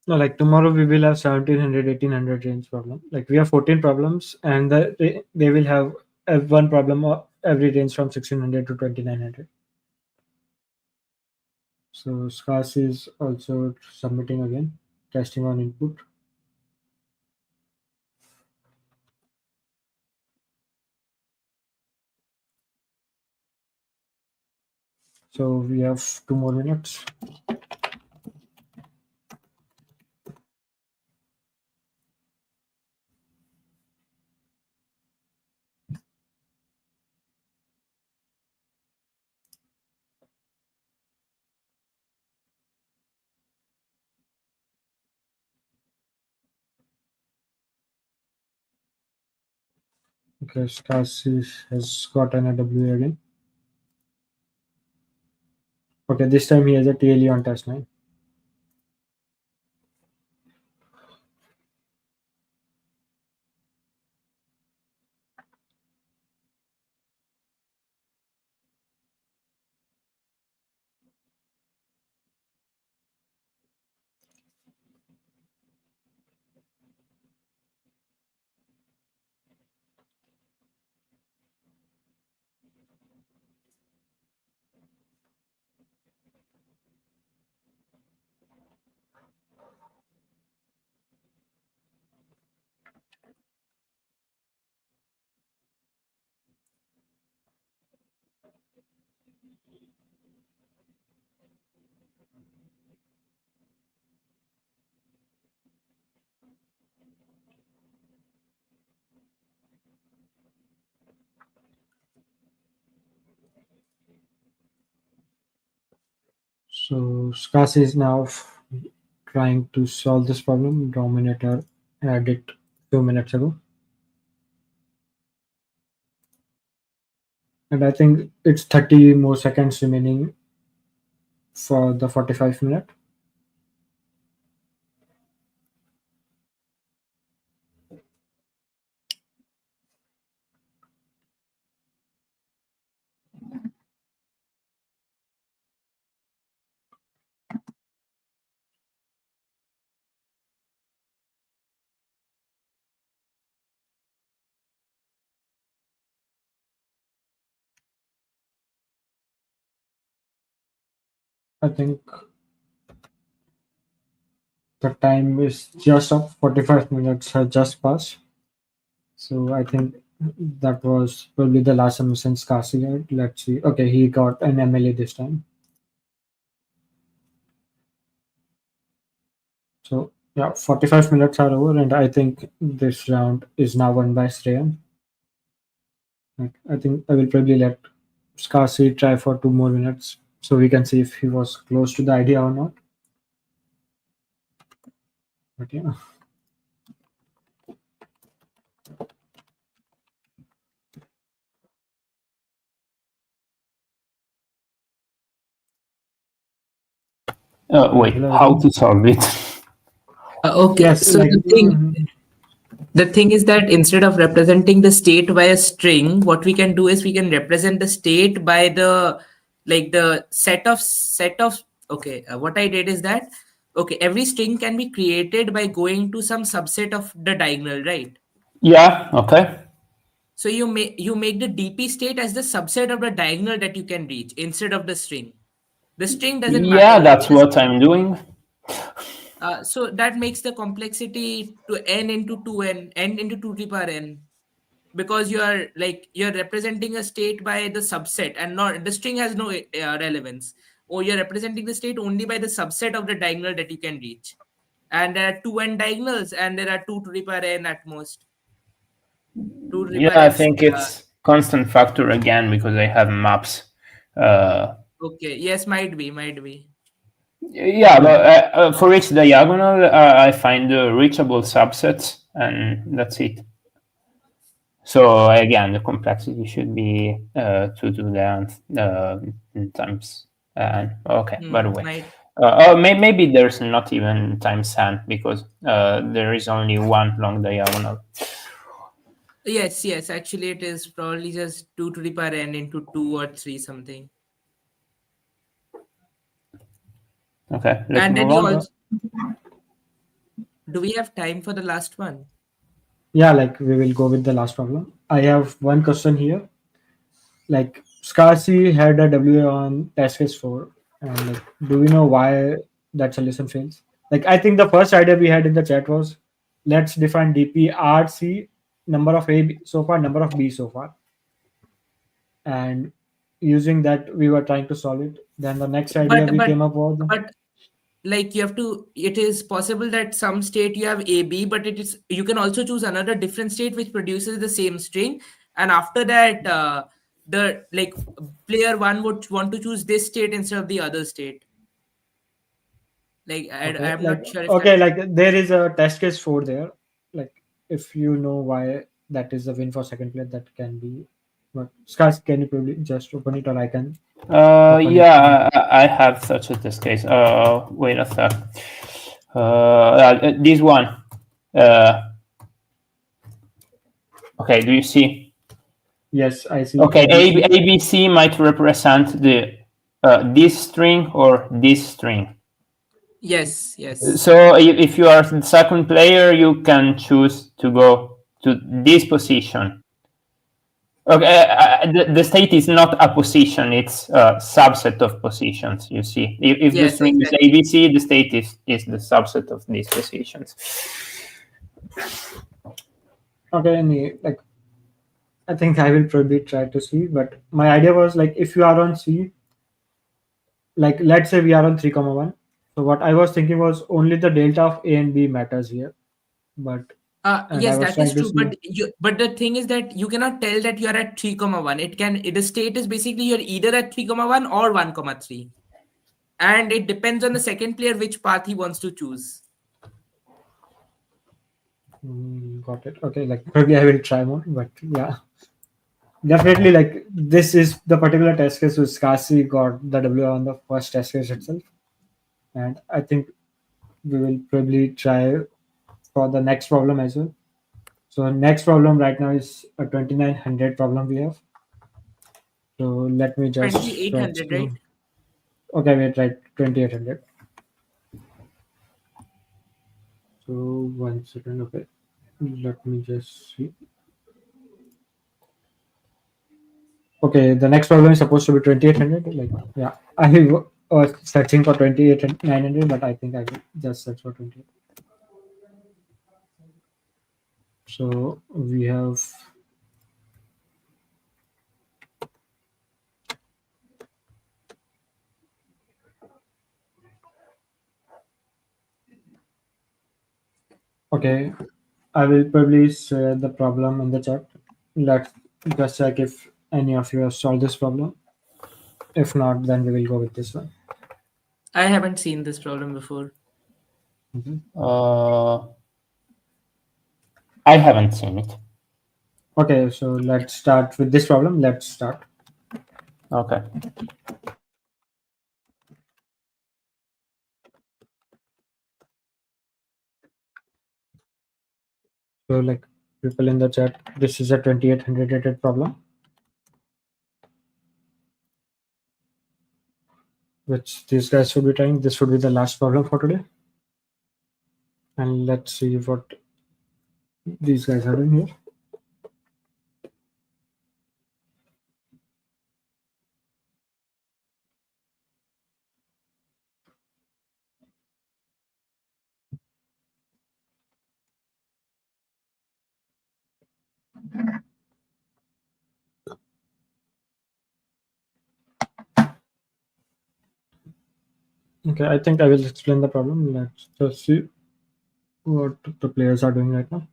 No, like tomorrow we will have 1700, 1800 range problem. Like we have 14 problems, and they will have one problem every range from 1600 to 2900. So Scarce is also submitting again, testing on input. So we have 2 more minutes. Okay, Scarce has got an AWA again. Okay, this time he has a TLE on test 9. So SCAS is now trying to solve this problem. Dominator had it 2 minutes ago. And I think it's 30 more seconds remaining for the 45 minute. I think the time is just up. 45 minutes has just passed. So I think that was probably the last submission Kasi had. Let's see. Okay, he got an MLA this time. So yeah, 45 minutes are over, and I think this round is now won by Shreyan. Like, I think I will probably let Kasi try for 2 more minutes so we can see if he was close to the idea or not. But yeah. Wait, Hello, how everyone. to solve it? Okay, Yes, so like the thing is that instead of representing the state by a string, what we can do is we can represent the state by the the set of. Okay, what I did is that okay, every string can be created by going to some subset of the diagonal, right? Yeah, okay. So you make the DP state as the subset of the diagonal that you can reach instead of the string. The string doesn't Yeah, matter. that's what I'm doing. So that makes the complexity to n into 2n, n into 2 to the power n, because you're representing a state by the subset and not the string has no relevance, or you're representing the state only by the subset of the diagonal that you can reach. And there are 2n diagonals, and there are 2 to the power n at most. 2 to the Yeah, power I n. think it's constant factor again because I have maps. Okay, yes, might be. Yeah, but for each diagonal, I find the reachable subsets, and that's it. So again, the complexity should be 2 to the nth times n. Okay, by the way. Might. Maybe there's not even times n because there is only one long diagonal. Yes, actually it is probably just 2 to the power n into 2 or 3 something. Okay, let's And then move you on. also, do we have time for the last one? yeah, like we will go with the last problem. I have one question here. Like Scarcy had a WA on test case 4, and like, do we know why that solution fails? Like, I think the first idea we had in the chat was let's define DPRC, number of A so far, number of B so far, and using that we were trying to solve it. Then the next idea But we but came up was but like you have to, it is possible that some state you have AB, but it is, you can also choose another different state which produces the same string, and after that the player one would want to choose this state instead of the other state. okay, I'm like not sure if that. okay, like there is a test case 4 there. Like if you know why that is the win for second player, that can be. But Scars, can you probably just open it, or I can open it? Yeah, I have such a test case. Wait a sec. This one. Okay, do you see? Yes, I see Okay, ABC. ABC might represent the this string or this string. Yes. So if you are the second player, you can choose to go to this position. Okay, the state is not a position; it's a subset of positions. You see, if the Yes, string is exactly. ABC, the state is the subset of these positions. Okay, and like I think I will probably try to see, but my idea was like if you are on C, like let's say we are on 3 comma 1. So what I was thinking was only the delta of a and b matters here, but and I Yes, was that is trying to true. see. But the thing is that you cannot tell that you are at 3 comma 1. The state is basically you're either at 3 comma 1 or 1 comma 3. And it depends on the second player which path he wants to choose. Got it. Okay, like probably I will try more, but yeah, definitely like this is the particular test case which Scassi got the W on the first test case itself, and I think we will probably try for the next problem as well. So next problem right now is a 2900 problem we have. So let me just fetch 2800, right? you. Okay, wait, right, 2800. So 1 second. Okay, let me just see. Okay, the next problem is supposed to be 2800. Like, yeah, I was searching for 28900, but I think I will just search for 28. So we have. Okay, I will probably share the problem in the chat. Let's just check if any of you have solved this problem. If not, then we will go with this one. I haven't seen this problem before. Mhm. I haven't seen it. Okay, so let's start with this problem. Let's start. Okay. So, like people in the chat, this is a 2800 rated problem, which these guys should be trying. This would be the last problem for today. And let's see what these guys are doing here. Okay, I think I will explain the problem. Let's just see what the players are doing right now.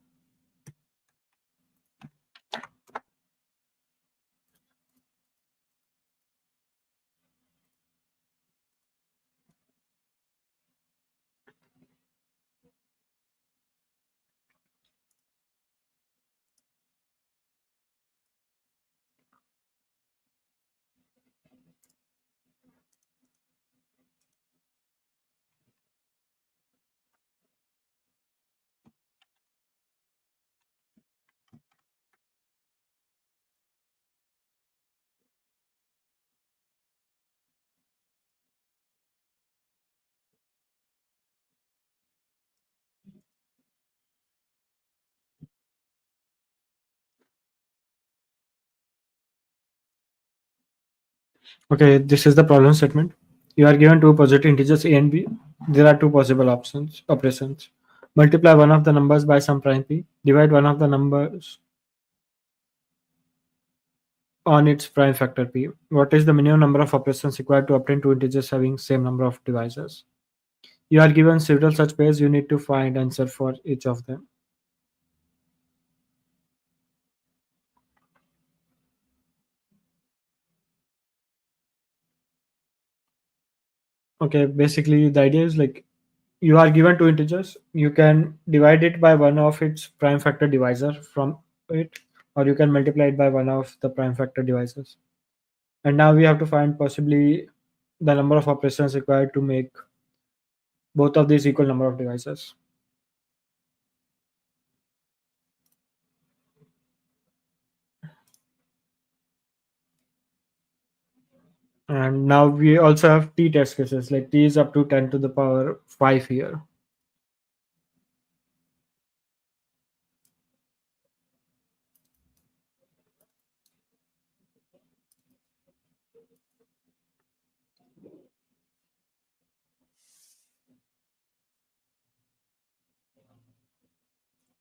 Okay, this is the problem statement. You are given two positive integers a and b. There are two possible operations. Multiply one of the numbers by some prime p. Divide one of the numbers on its prime factor p. What is the minimum number of operations required to obtain two integers having same number of divisors? You are given several such pairs. You need to find answer for each of them. Okay, basically the idea is like you are given two integers. You can divide it by one of its prime factor divisor from it, or you can multiply it by one of the prime factor divisors. And now we have to find possibly the number of operations required to make both of these equal number of divisors. And now we also have t test cases, like t is up to 10 to the power 5 here.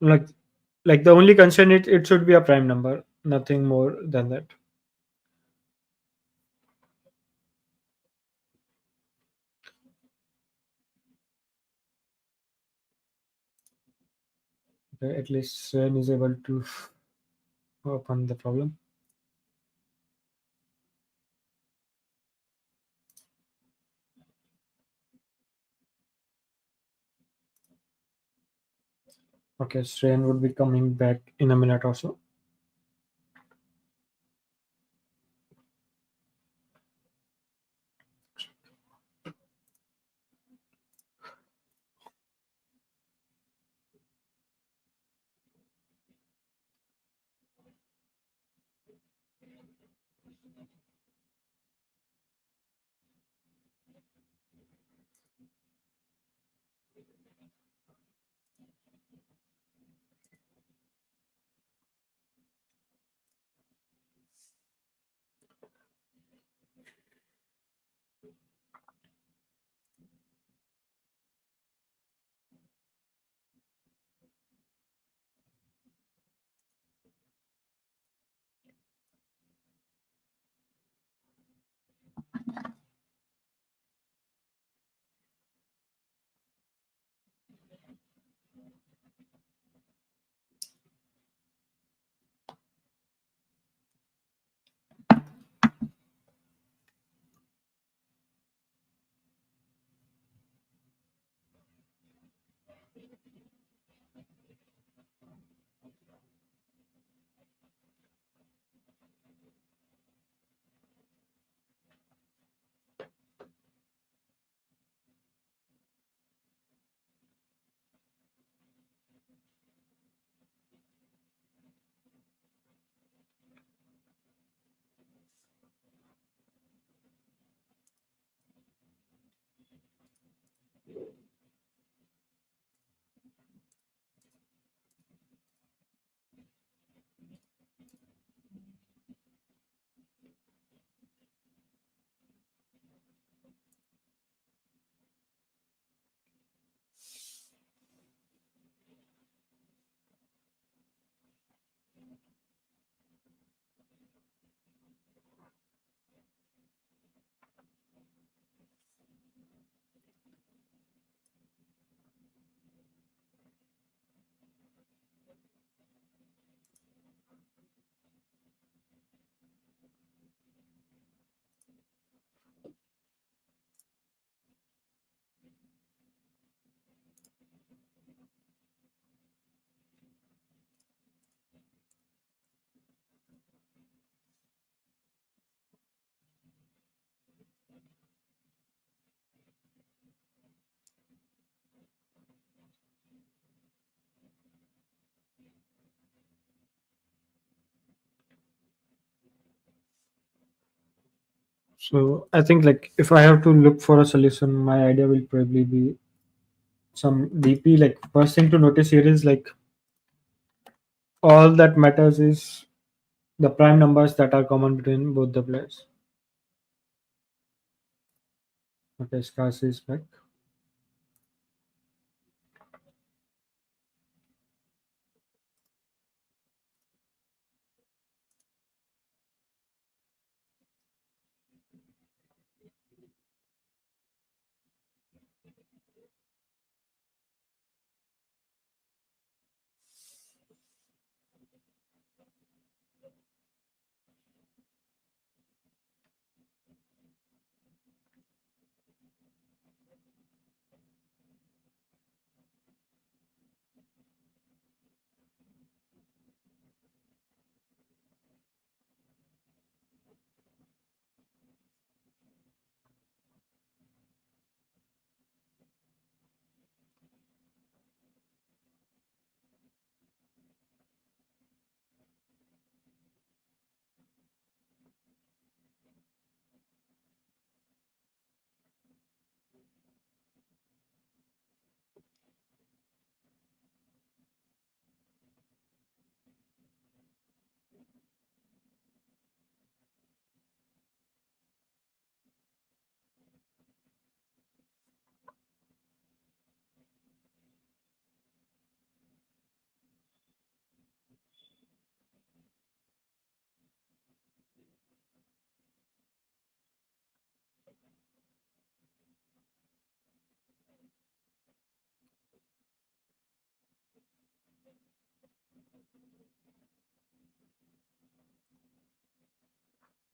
Like like the only constraint it should be a prime number, nothing more than that. Okay, at least Sven is able to open the problem. Okay, Sven would be coming back in a minute or so. So I think like if I have to look for a solution, my idea will probably be some DP. Like first thing to notice here is like all that matters is the prime numbers that are common between both the players. Okay, Scars is back.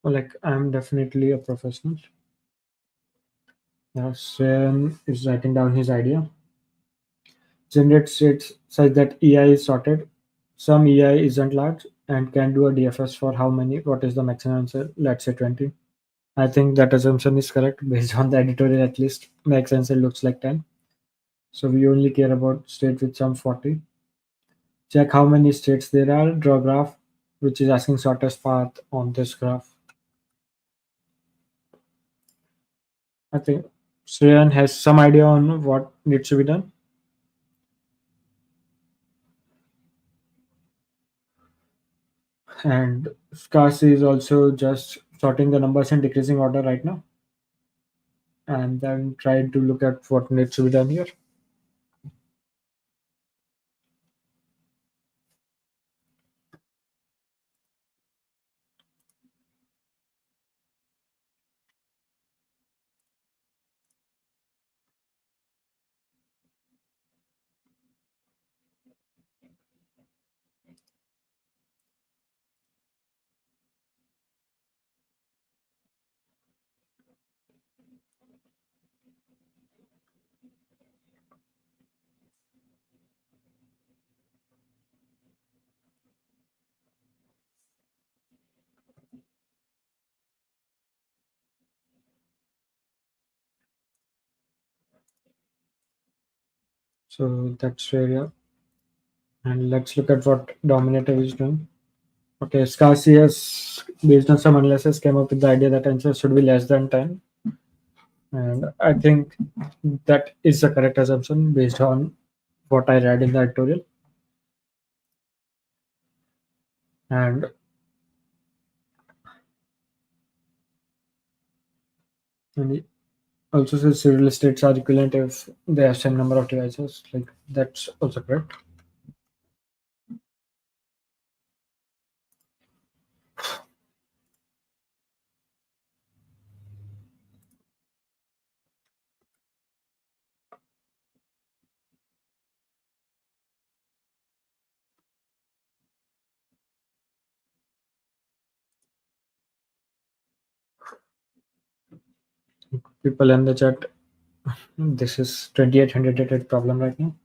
Like I'm definitely a professional. Yeah, Sven is writing down his idea. Generate states such that EI is sorted. Some EI isn't large and can do a DFS for how many? What is the maximum answer? Let's say 20. I think that assumption is correct based on the editorial at least. Max answer looks like 10. So we only care about state with some 40. Check how many states there are. Draw graph, which is asking shortest path on this graph. I think Shreyan has some idea on what needs to be done. And Scarce is also just sorting the numbers in decreasing order right now. And then trying to look at what needs to be done here. So that's where, yeah. And let's look at what Dominator is doing. Okay, Scarce has, based on some analysis, came up with the idea that answer should be less than 10. And I think that is the correct assumption based on what I read in the editorial. And and it also says serial states are equivalent if they have same number of devices. Like that's also correct. People in the chat, this is 2800 rated problem right now.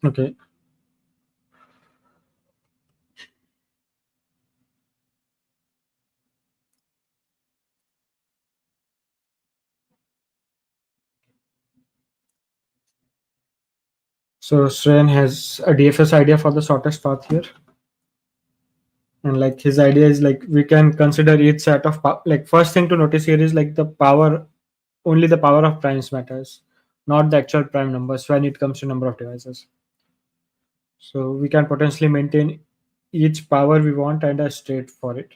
Okay. So Sren has a DFS idea for the shortest path here. And like his idea is like we can consider each set of like first thing to notice here is like the power, only the power of primes matters, not the actual prime numbers when it comes to number of devices. So we can potentially maintain each power we want and a state for it.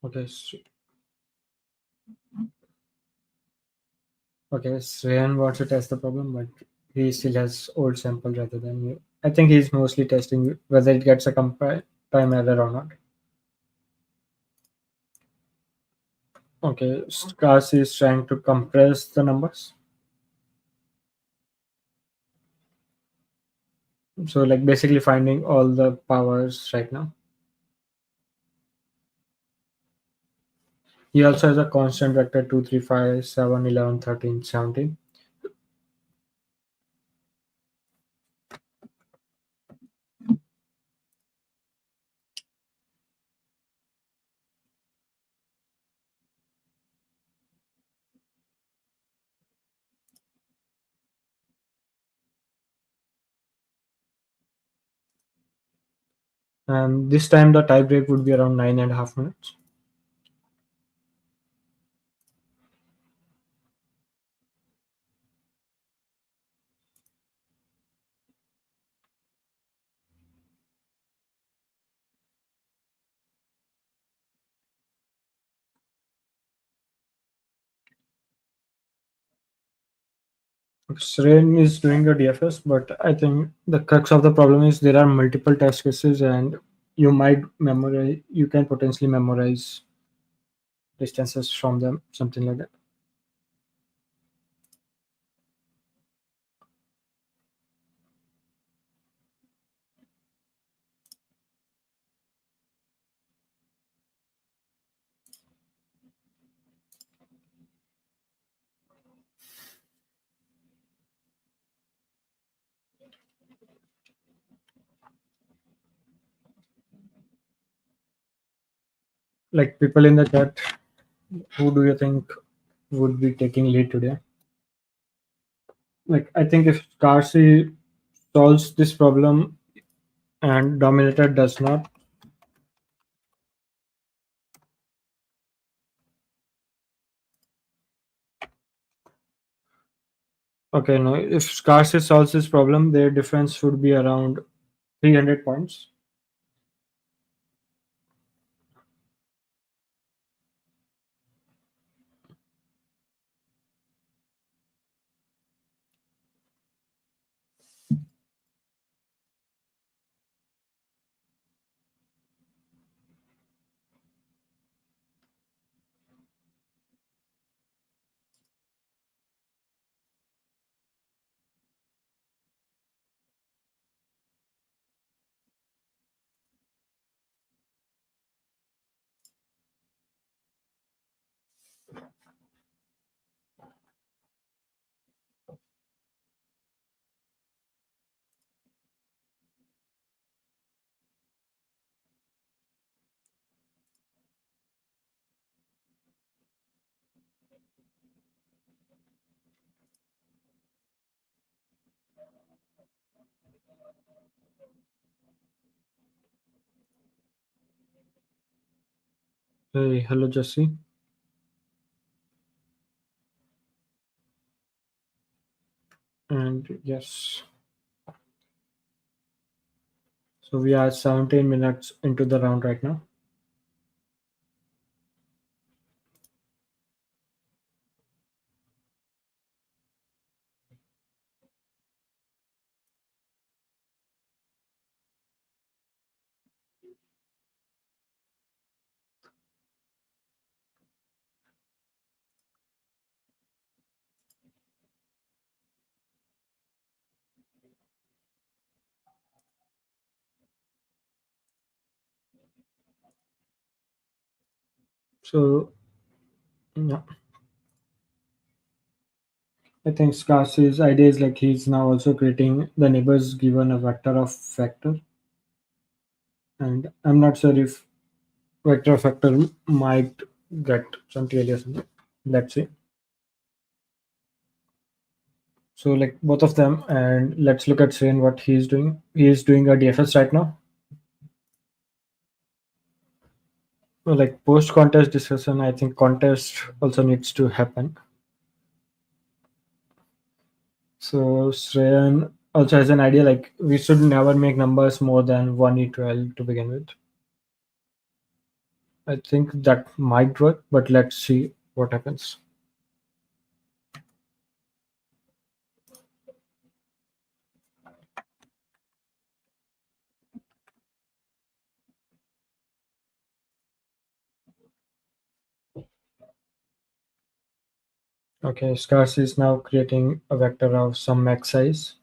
Okay. Okay, Sreyan wants to test the problem, but he still has old sample rather than new. I think he's mostly testing whether it gets a compile time error or not. Okay, SCARS is trying to compress the numbers. So like basically finding all the powers right now. He also has a constant vector 2, 3, 5, 7, 11, 13, 17. And this time the tie break would be around 9.5 minutes. Sren is doing a DFS, but I think the crux of the problem is there are multiple test cases, and you can potentially memorize distances from them, something like that. Like people in the chat, who do you think would be taking lead today? Like I think if Darcy solves this problem and Dominator does not, okay, no, if Scarce solves this problem, their difference would be around 300 points. Hey, hello, Jesse. And yes, so we are 17 minutes into the round right now. So yeah, I think Scarce's idea is like he's now also creating the neighbors given a vector of factor, and I'm not sure if vector of factor might get something or something. Let's see. So like both of them, and let's look at Shane what he's doing. He is doing a DFS right now. So like post contest discussion, I think contest also needs to happen. So Shreyan also has an idea like we should never make numbers more than 1e12 to begin with. I think that might work, but let's see what happens. Okay, SCARS is now creating a vector of some max size.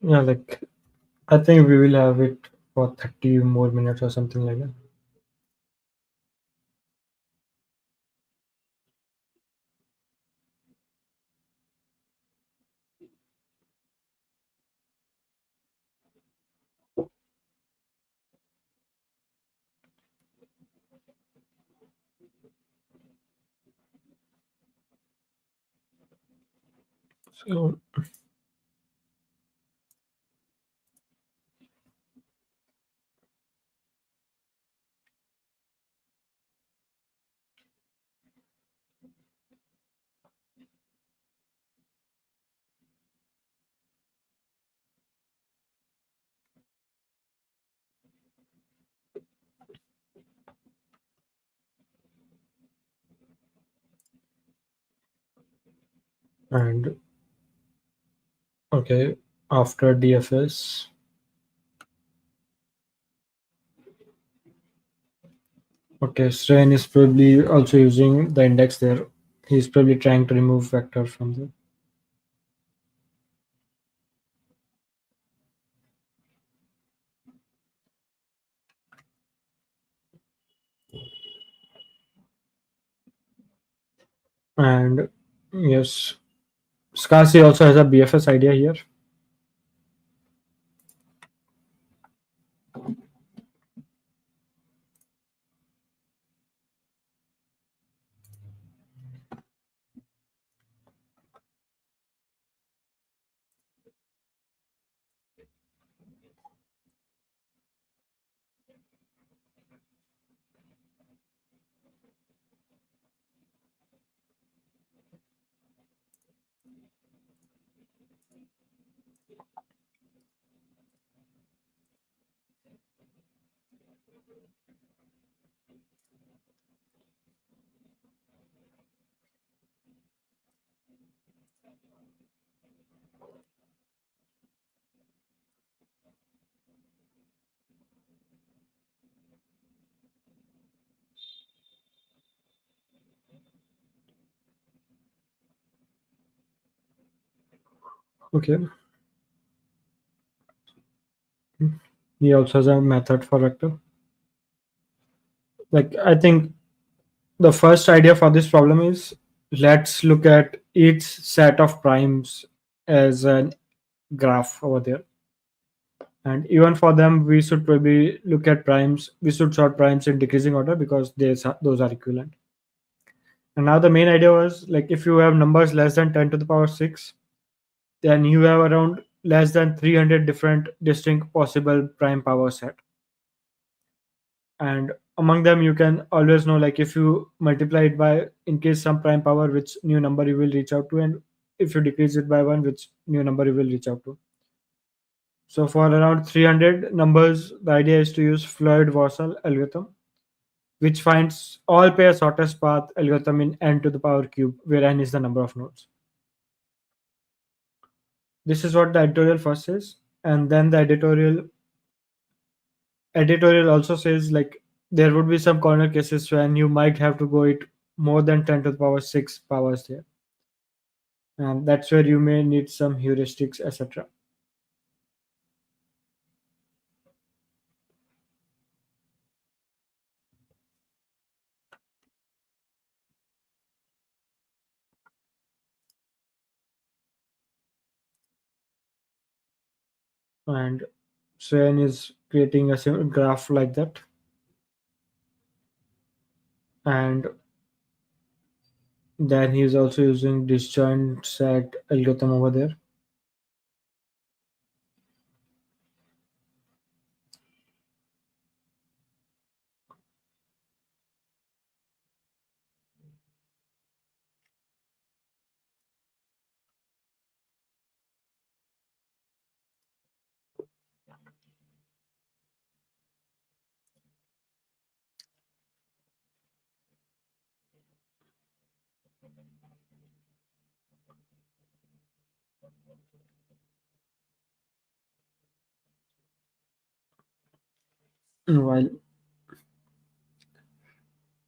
Yeah, like I think we will have it for 30 more minutes or something like that. So, and okay, after DFS, okay, Sren is probably also using the index there. He's probably trying to remove vector from there. And yes, Scassi also has a BFS idea here. Okay. He also has a method for vector. Like I think the first idea for this problem is let's look at each set of primes as a graph over there. And even for them, we should probably look at primes. We should sort primes in decreasing order because those are equivalent. And now the main idea was like if you have numbers less than 10 to the power 6, then you have around less than 300 different distinct possible prime power set. And among them, you can always know like if you multiply it by increase some prime power, which new number you will reach out to, and if you decrease it by one, which new number you will reach out to. So for around 300 numbers, the idea is to use Floyd-Warshall algorithm, which finds all pair shortest path algorithm in n to the power cube, where n is the number of nodes. This is what the editorial first says, and then the editorial also says like there would be some corner cases when you might have to go it more than 10 to the power 6 powers there, and that's where you may need some heuristics, etc. And Sven is creating a graph like that, and then he's also using disjoint set algorithm over there. while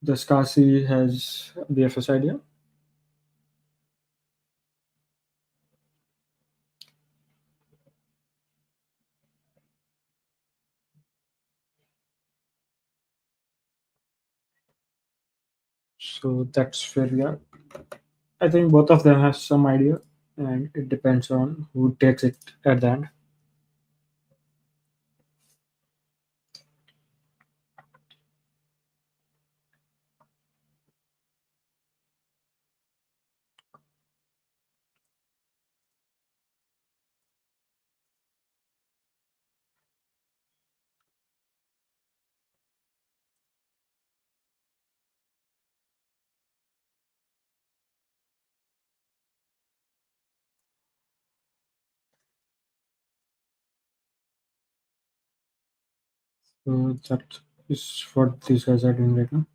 the SCSI has BFS idea. So that's where we are. I think both of them have some idea, and it depends on who takes it at the end. So that is what these guys are doing right now.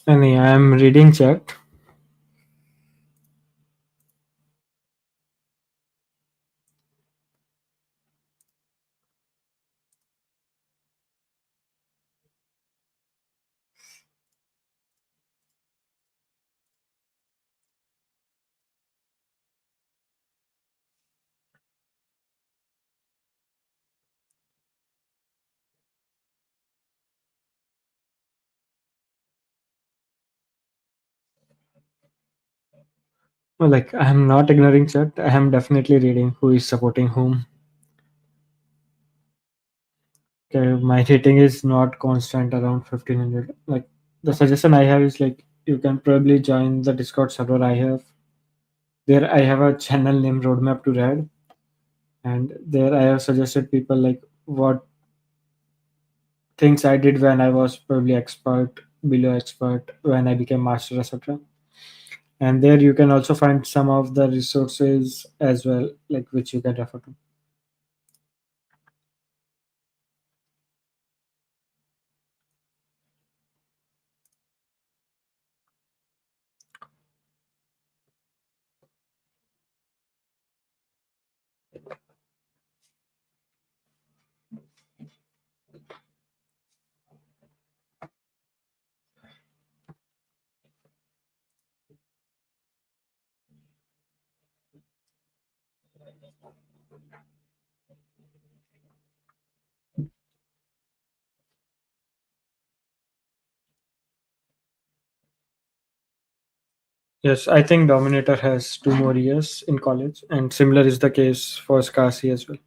And yeah, I am reading chat. Well, like I am not ignoring chat. I am definitely reading who is supporting whom. Okay, my rating is not constant around 1500. Like the suggestion I have is like you can probably join the Discord server I have. There I have a channel name roadmap to read, and there I have suggested people like what things I did when I was probably expert, below expert, when I became master, etc. And there you can also find some of the resources as well, like which you can refer to. Yes, I think Dominator has 2 more years in college, and similar is the case for SCSI as well.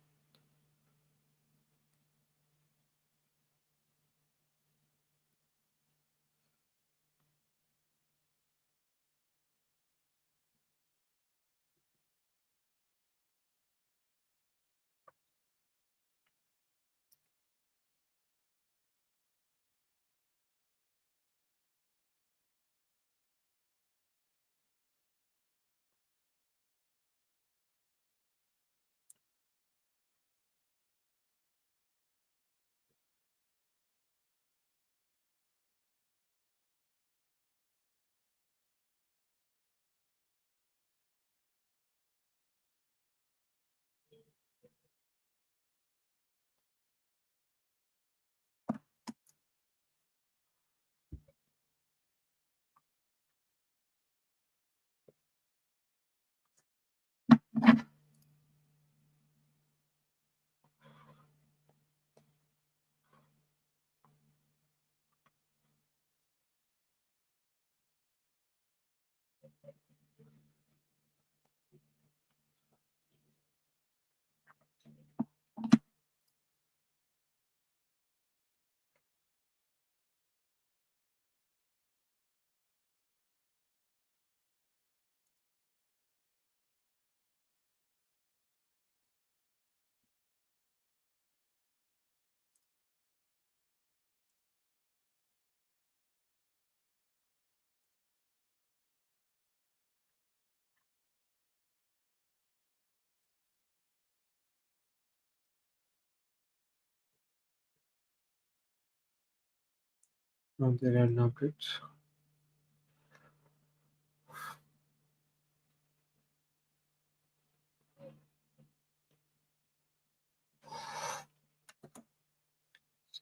No, there are no updates.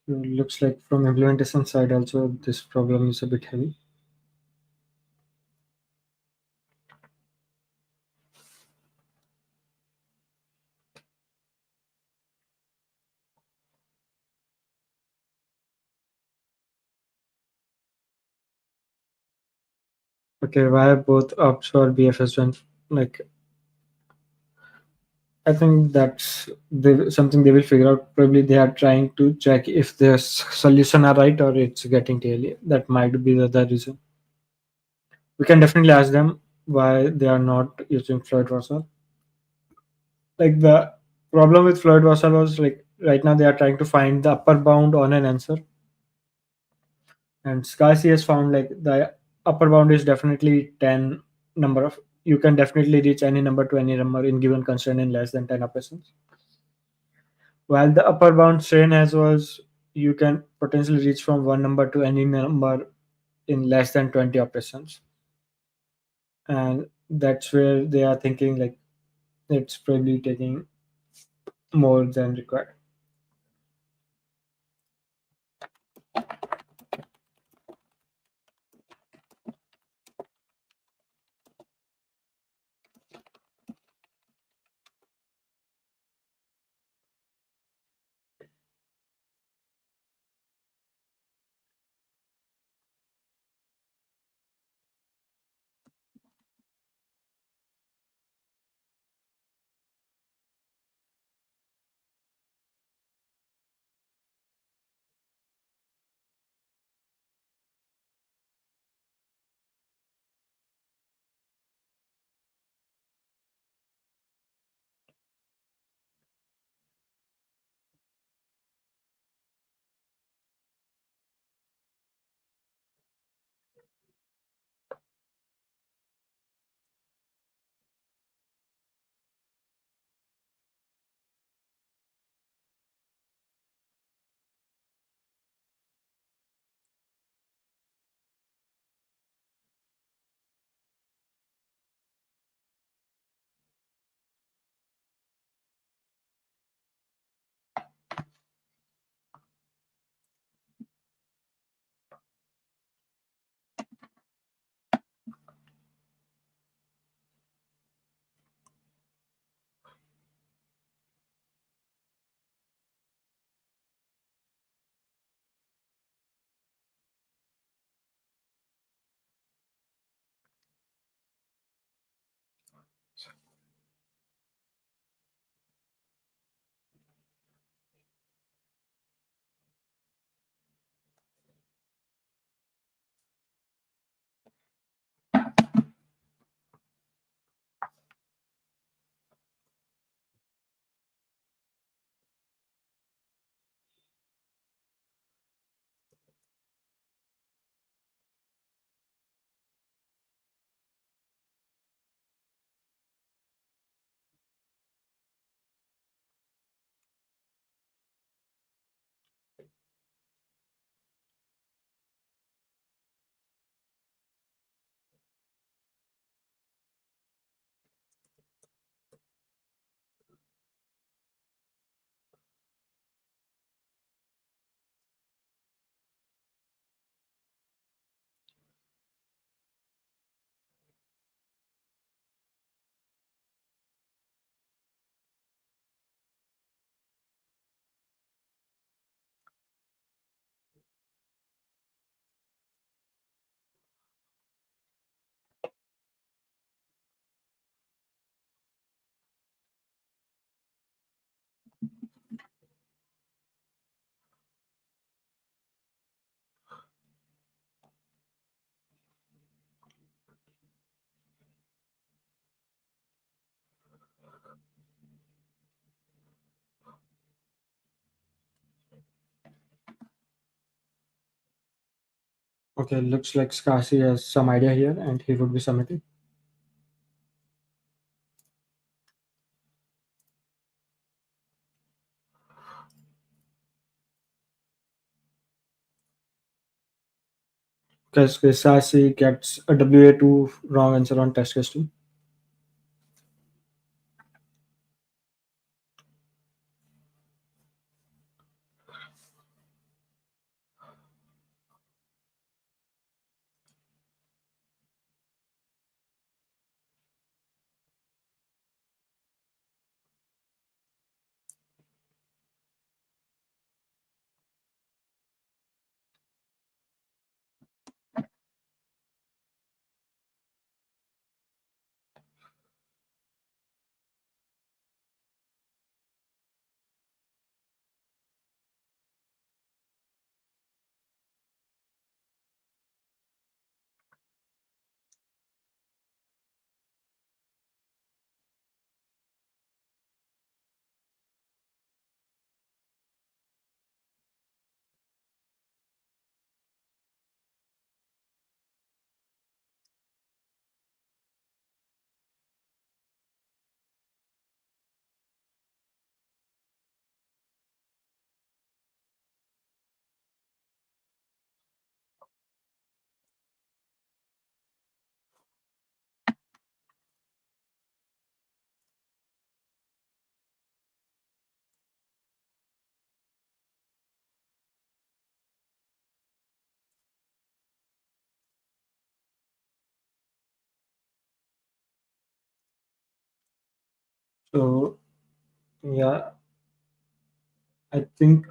So it looks like from implementation side also this problem is a bit heavy. Okay, why both ops for BFS1? Like, I think that's something they will figure out. Probably they are trying to check if their solution are right or it's getting taily. That might be the other reason. We can definitely ask them why they are not using Floyd Russell. Like the problem with Floyd Russell was like right now they are trying to find the upper bound on an answer, and SCSI has found like the upper bound is definitely 10 number of. You can definitely reach any number to any number in given constraint in less than 10 operations. While the upper bound strain as was you can potentially reach from one number to any number in less than 20 operations. And that's where they are thinking like it's probably taking more than required. Okay, looks like Skasi has some idea here and he would be submitting. because Sasi gets a WA2 wrong answer on test case 2. So yeah, I think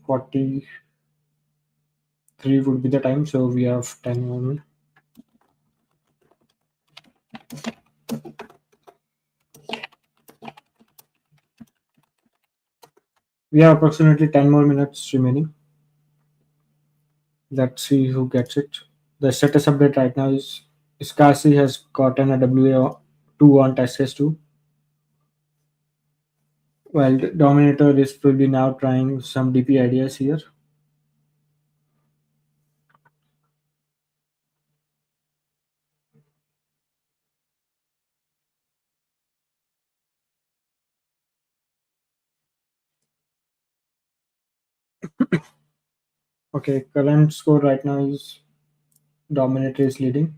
43 would be the time. So we have 10 more minutes. We have approximately 10 more minutes remaining. Let's see who gets it. The status update right now is Skasi has gotten a WA2 on test case 2, while the Dominator is probably now trying some DP ideas here. Okay, current score right now is Dominator is leading.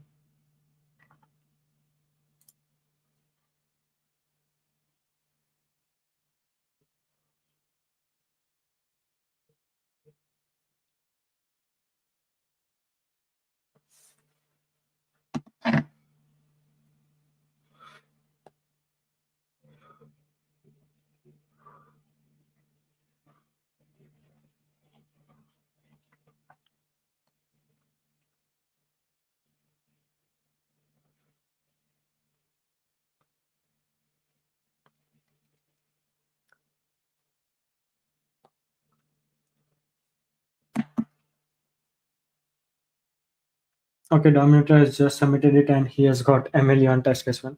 Okay, Dominator has just submitted it and he has got Emily on test case 1.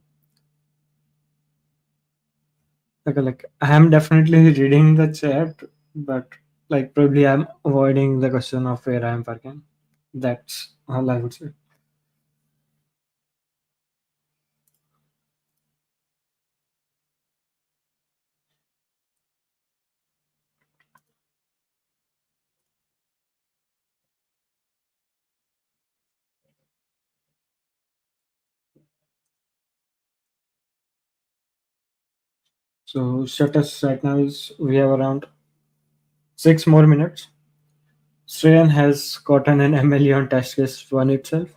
Okay, like I am definitely reading the chat, but like probably I'm avoiding the question of where I am parking. That's all I would say. So status right now is we have around 6 more minutes. Srayan has gotten an MLE on test case 1 itself,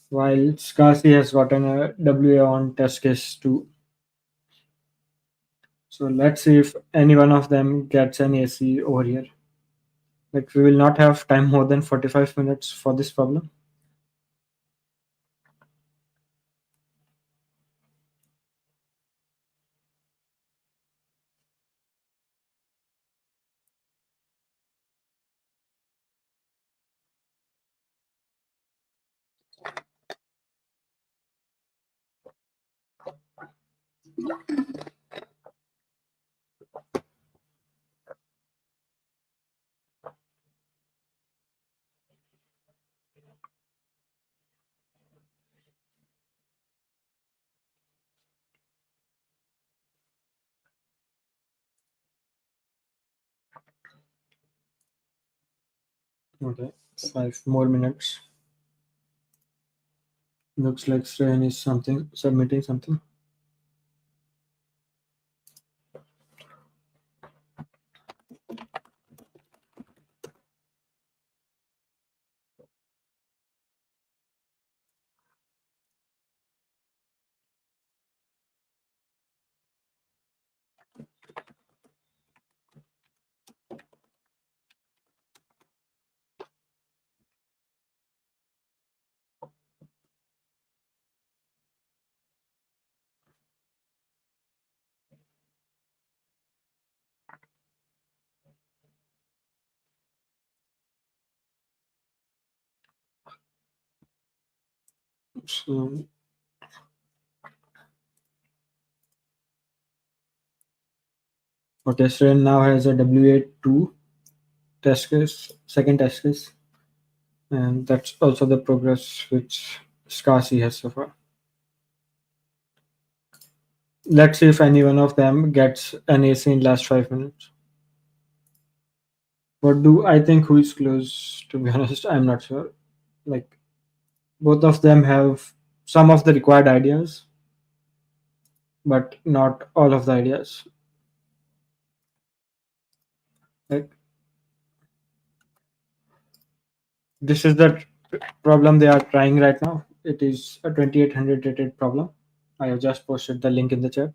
while Skasi has gotten a WA on test case 2. So let's see if any one of them gets an AC over here. Like we will not have time more than 45 minutes for this problem. Okay. 5 more minutes. Looks like Sren is submitting something. So okay, Sren now has a W82 test case, second test case, and that's also the progress which SCSE has so far. Let's see if any one of them gets an AC in last 5 minutes. What do I think who is close? To be honest, I'm not sure. Like both of them have some of the required ideas, but not all of the ideas. Like this is the problem they are trying right now. It is a 2800 rated problem. I have just posted the link in the chat.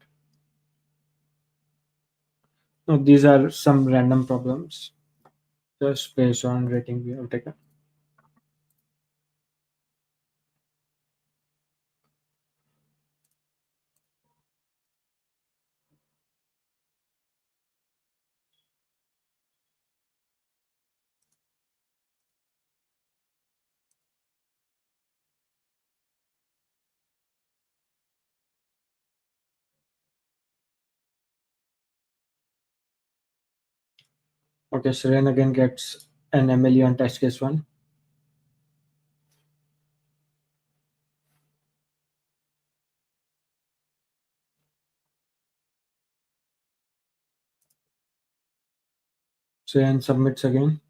No, these are some random problems just based on rating we have taken. Okay, Seren again gets an MLE on test case 1. Seren submits again.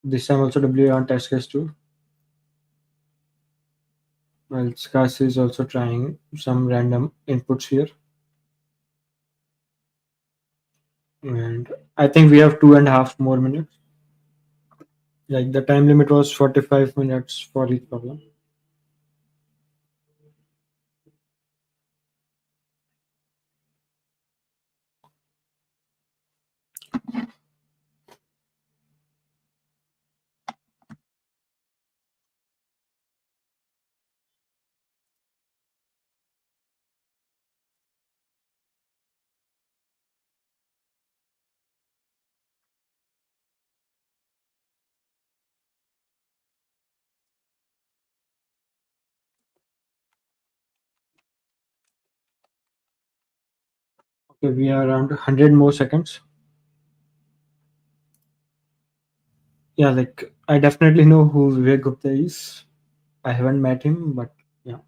This time also WA on test case 2. Well, SCSE is also trying some random inputs here. And I think we have 2.5 more minutes. Like the time limit was 45 minutes for each problem. Okay, we are around 100 more seconds. Yeah, like I definitely know who Vivek Gupta is. I haven't met him, but yeah.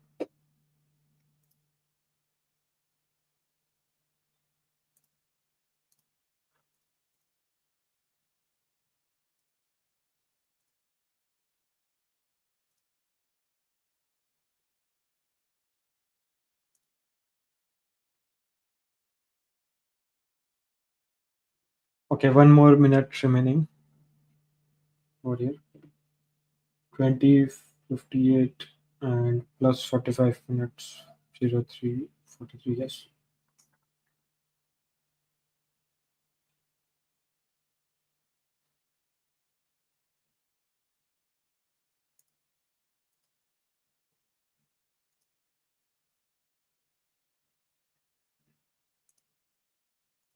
Okay, 1 more minute remaining over here. 20, 58, and plus 45 minutes. 03, 43, yes.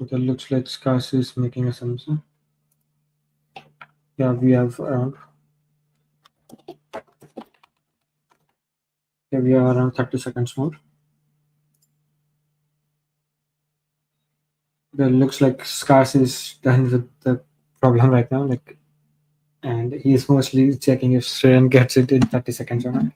Okay, looks like SCSE is making a submission. Yeah, we have around. Yeah, we are around 30 seconds more. Well, looks like SCSE is done with the problem right now. Like, and he's mostly checking if Shren gets it in 30 seconds or not.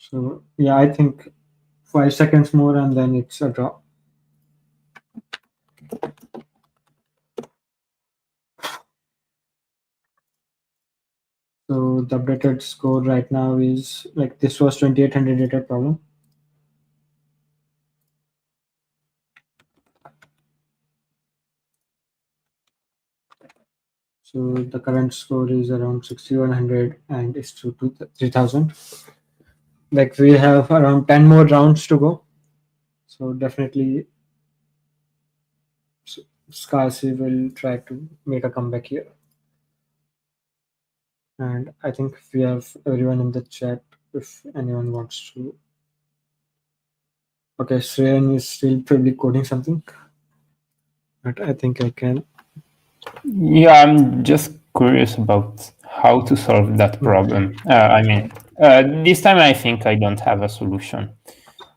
So yeah, I think 5 seconds more and then it's a draw. So the updated score right now is like this was 2800 rated problem. So the current score is around 6100 and it's to 3000. Like we have around 10 more rounds to go. So definitely Scarcy will try to make a comeback here. And I think we have everyone in the chat if anyone wants to. Okay, Shreyan is still probably coding something, but I think I can. Yeah, I'm just curious about how to solve that problem. This time I think I don't have a solution.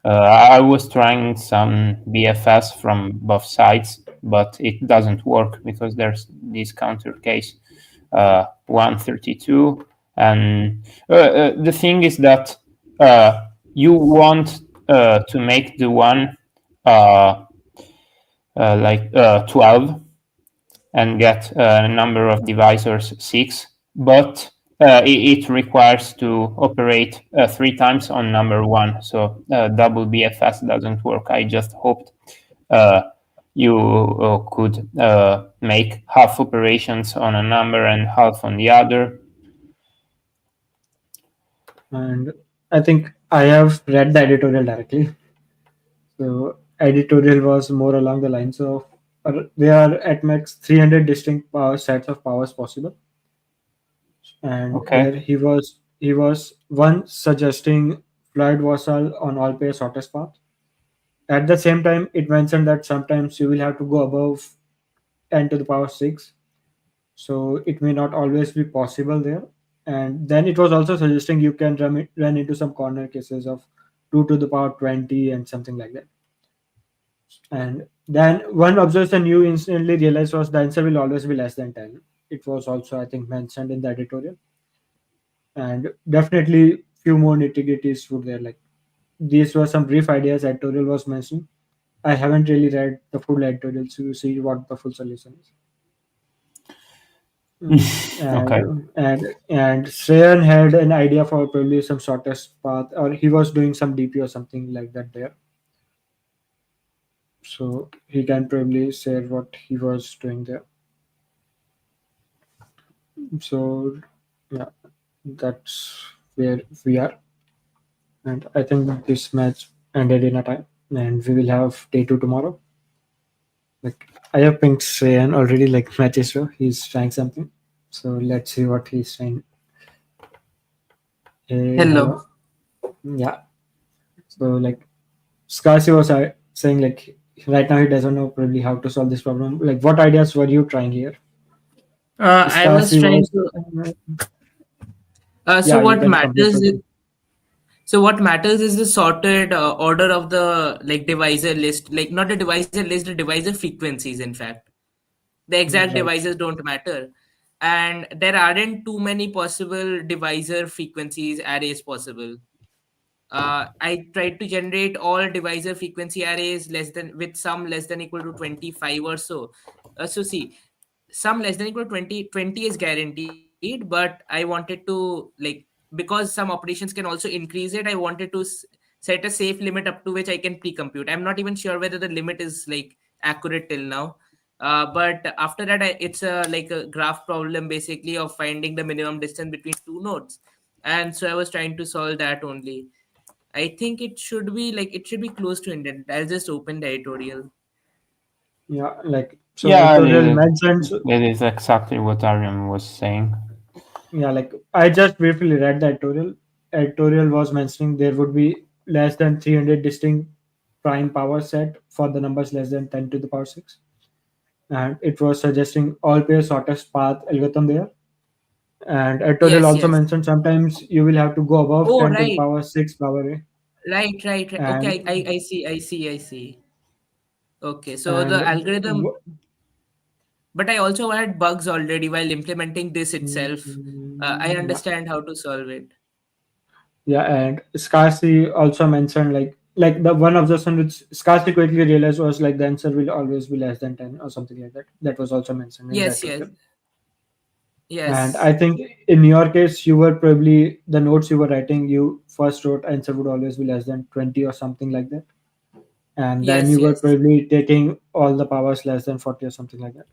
I was trying some BFS from both sides, but it doesn't work because there's this counter case 132. And the thing is that you want to make the one like 12 and get a number of divisors 6, but it requires to operate 3 times on number 1. So double BFS doesn't work. I just hoped you could make half operations on a number and half on the other. And I think I have read the editorial directly. So editorial was more along the lines of there are at max 300 distinct power sets of powers possible, and Okay. there he was one suggesting Floyd Vassal on all pair shortest path. At the same time, it mentioned that sometimes you will have to go above 10 to the power 6, so it may not always be possible there. And then it was also suggesting you can run into some corner cases of 2 to the power 20 and something like that. And then one observation you instantly realized was the answer will always be less than 10. It was also, I think, mentioned in the editorial. And definitely few more nitty-gritties would there. Like these were some brief ideas editorial was mentioned. I haven't really read the full editorial to see what the full solution is. Okay. And Shreyan had an idea for probably some shortest path, or he was doing some DP or something like that there. So he can probably share what he was doing there. So yeah, that's where we are. And I think this match ended in a time, and we will have day two tomorrow. Like I have pinged Shreyan already, like matches show. He's trying something. So let's see what he's trying. Hey, Hello. hello. Yeah. So like Scarsi was saying like right now he doesn't know probably how to solve this problem. Like what ideas were you trying here? I was Scarsi trying was to. So yeah, you what can complete matters? probably. So what matters is the sorted order of the like divisor list, like not the divisor list, the divisor frequencies. In fact, the exact Right. divisors don't matter, and there aren't too many possible divisor frequencies arrays possible. I tried to generate all divisor frequency arrays less than with some less than equal to 25 or so. So see, some less than equal to 20 is guaranteed, but I wanted to like because some operations can also increase it, I wanted to set a safe limit up to which I can pre-compute. I'm not even sure whether the limit is like accurate till now. But after that, it's a like a graph problem basically of finding the minimum distance between two nodes, and so I was trying to solve that only. I think it should be close to intent. I'll just open the editorial. Yeah, like so Yeah, editorial mentions that is exactly what Aryan was saying. yeah, like I just briefly read the editorial. Editorial was mentioning there would be less than 300 distinct prime power set for the numbers less than 10 to the power 6. And it was suggesting all pair shortest path algorithm there. And editorial Yes, also yes. mentioned sometimes you will have to go above Oh, 10 to the right. power 6 power A. Right. Okay, And I see. Okay, so the and algorithm, but I also had bugs already while implementing this itself. I yeah, understand how to solve it. Yeah, and Scarcy also mentioned like the one observation which Scarcy quickly realized was like the answer will always be less than 10 or something like that. That was also mentioned in that Yes, yes, tutorial. And yes, I think in your case, you were probably the notes you were writing, you first wrote answer would always be less than 20 or something like that. And then yes, you were yes, probably taking all the powers less than 40 or something like that.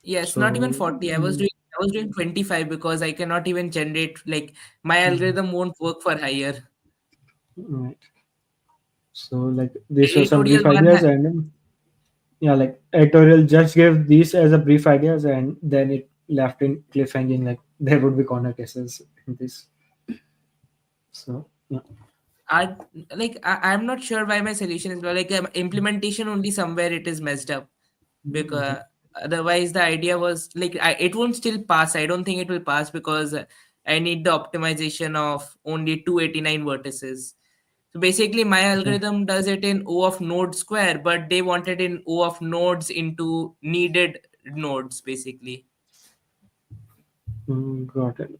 yes. Not even So, 40. I was doing 25 because I cannot even generate, like, my mm, algorithm won't work for higher. right. So, like, these were some Tutorial brief one ideas, and yeah, like, editorial just gave these as a brief ideas, and then it left in cliffhanging, like, there would be corner cases in this. So, yeah. I I'm not sure why my solution is like implementation only somewhere it is messed up Okay. because otherwise the idea was like it won't still pass. I don't think it will pass because I need the optimization of only 289 vertices. So basically, my Okay. algorithm does it in O of node square, but they want it in O of nodes into needed nodes, basically. Got it.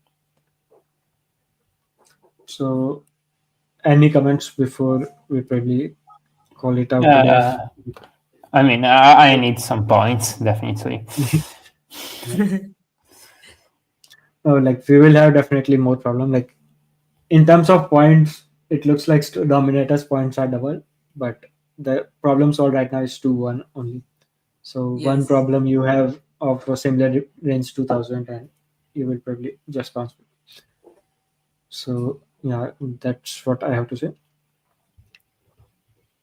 So, any comments before we probably call it out today? I mean, I need some points, definitely. Oh, like we will have definitely more problem. Like in terms of points, it looks like Dominator's points are double, but the problem solved right now is 2-1 only. So one Yes. problem you have of a similar range 2000, and you will probably just bounce back. So yeah, that's what I have to say.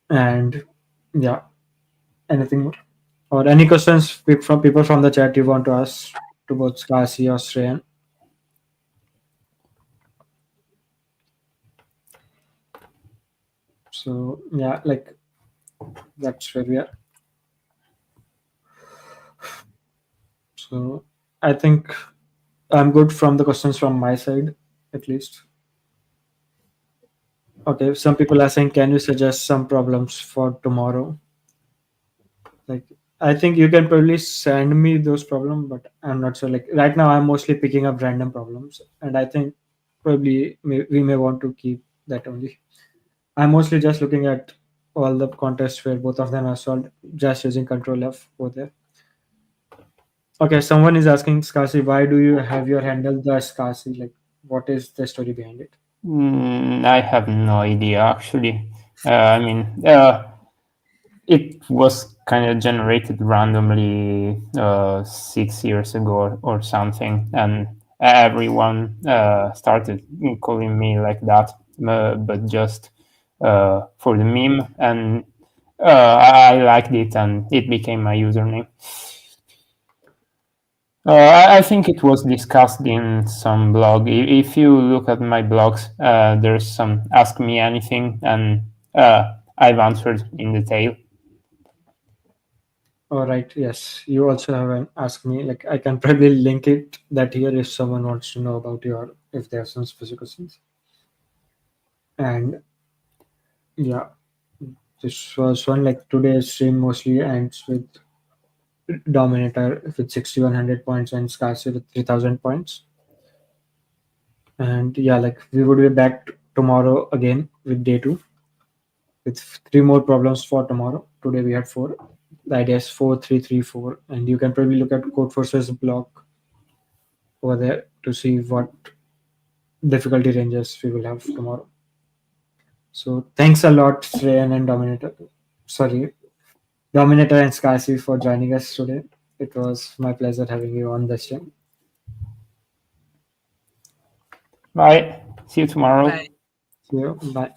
And yeah, anything more? Or any questions from people from the chat you want to ask to both Kasi or Shreyan? So yeah, like that's where we are. So I think I'm good from the questions from my side, at least. Okay, some people are saying, can you suggest some problems for tomorrow? Like, I think you can probably send me those problems, but I'm not sure. Like, right now, I'm mostly picking up random problems, and I think probably we may want to keep that only. I'm mostly just looking at all the contests where both of them are solved, just using Control F over there. Okay, someone is asking Skasi, why do you have your handle the Skasi? Like, what is the story behind it? I have no idea, actually. I mean, it was kind of generated randomly 6 years ago or something, and everyone started calling me like that, but just for the meme, and I liked it, and it became my username. I think it was discussed in some blog. If you look at my blogs, there's some Ask Me Anything, and I've answered in detail. All right. Yes, you also have an ask me. Like I can probably link it that here if someone wants to know about your if they have some specific questions. And yeah, this was one like today's stream mostly ends with Dominator with 6100 points and Scarce with 3000 points. And yeah, like we would be back tomorrow again with day two with three more problems for tomorrow. Today we had four. The idea is 4-3-3-4, and you can probably look at codeforces blog over there to see what difficulty ranges we will have tomorrow. So thanks a lot, Shreyan and Dominator. Sorry, Dominator and Skasi for joining us today. It was my pleasure having you on the stream. Bye. See you tomorrow. Bye. See you. Bye.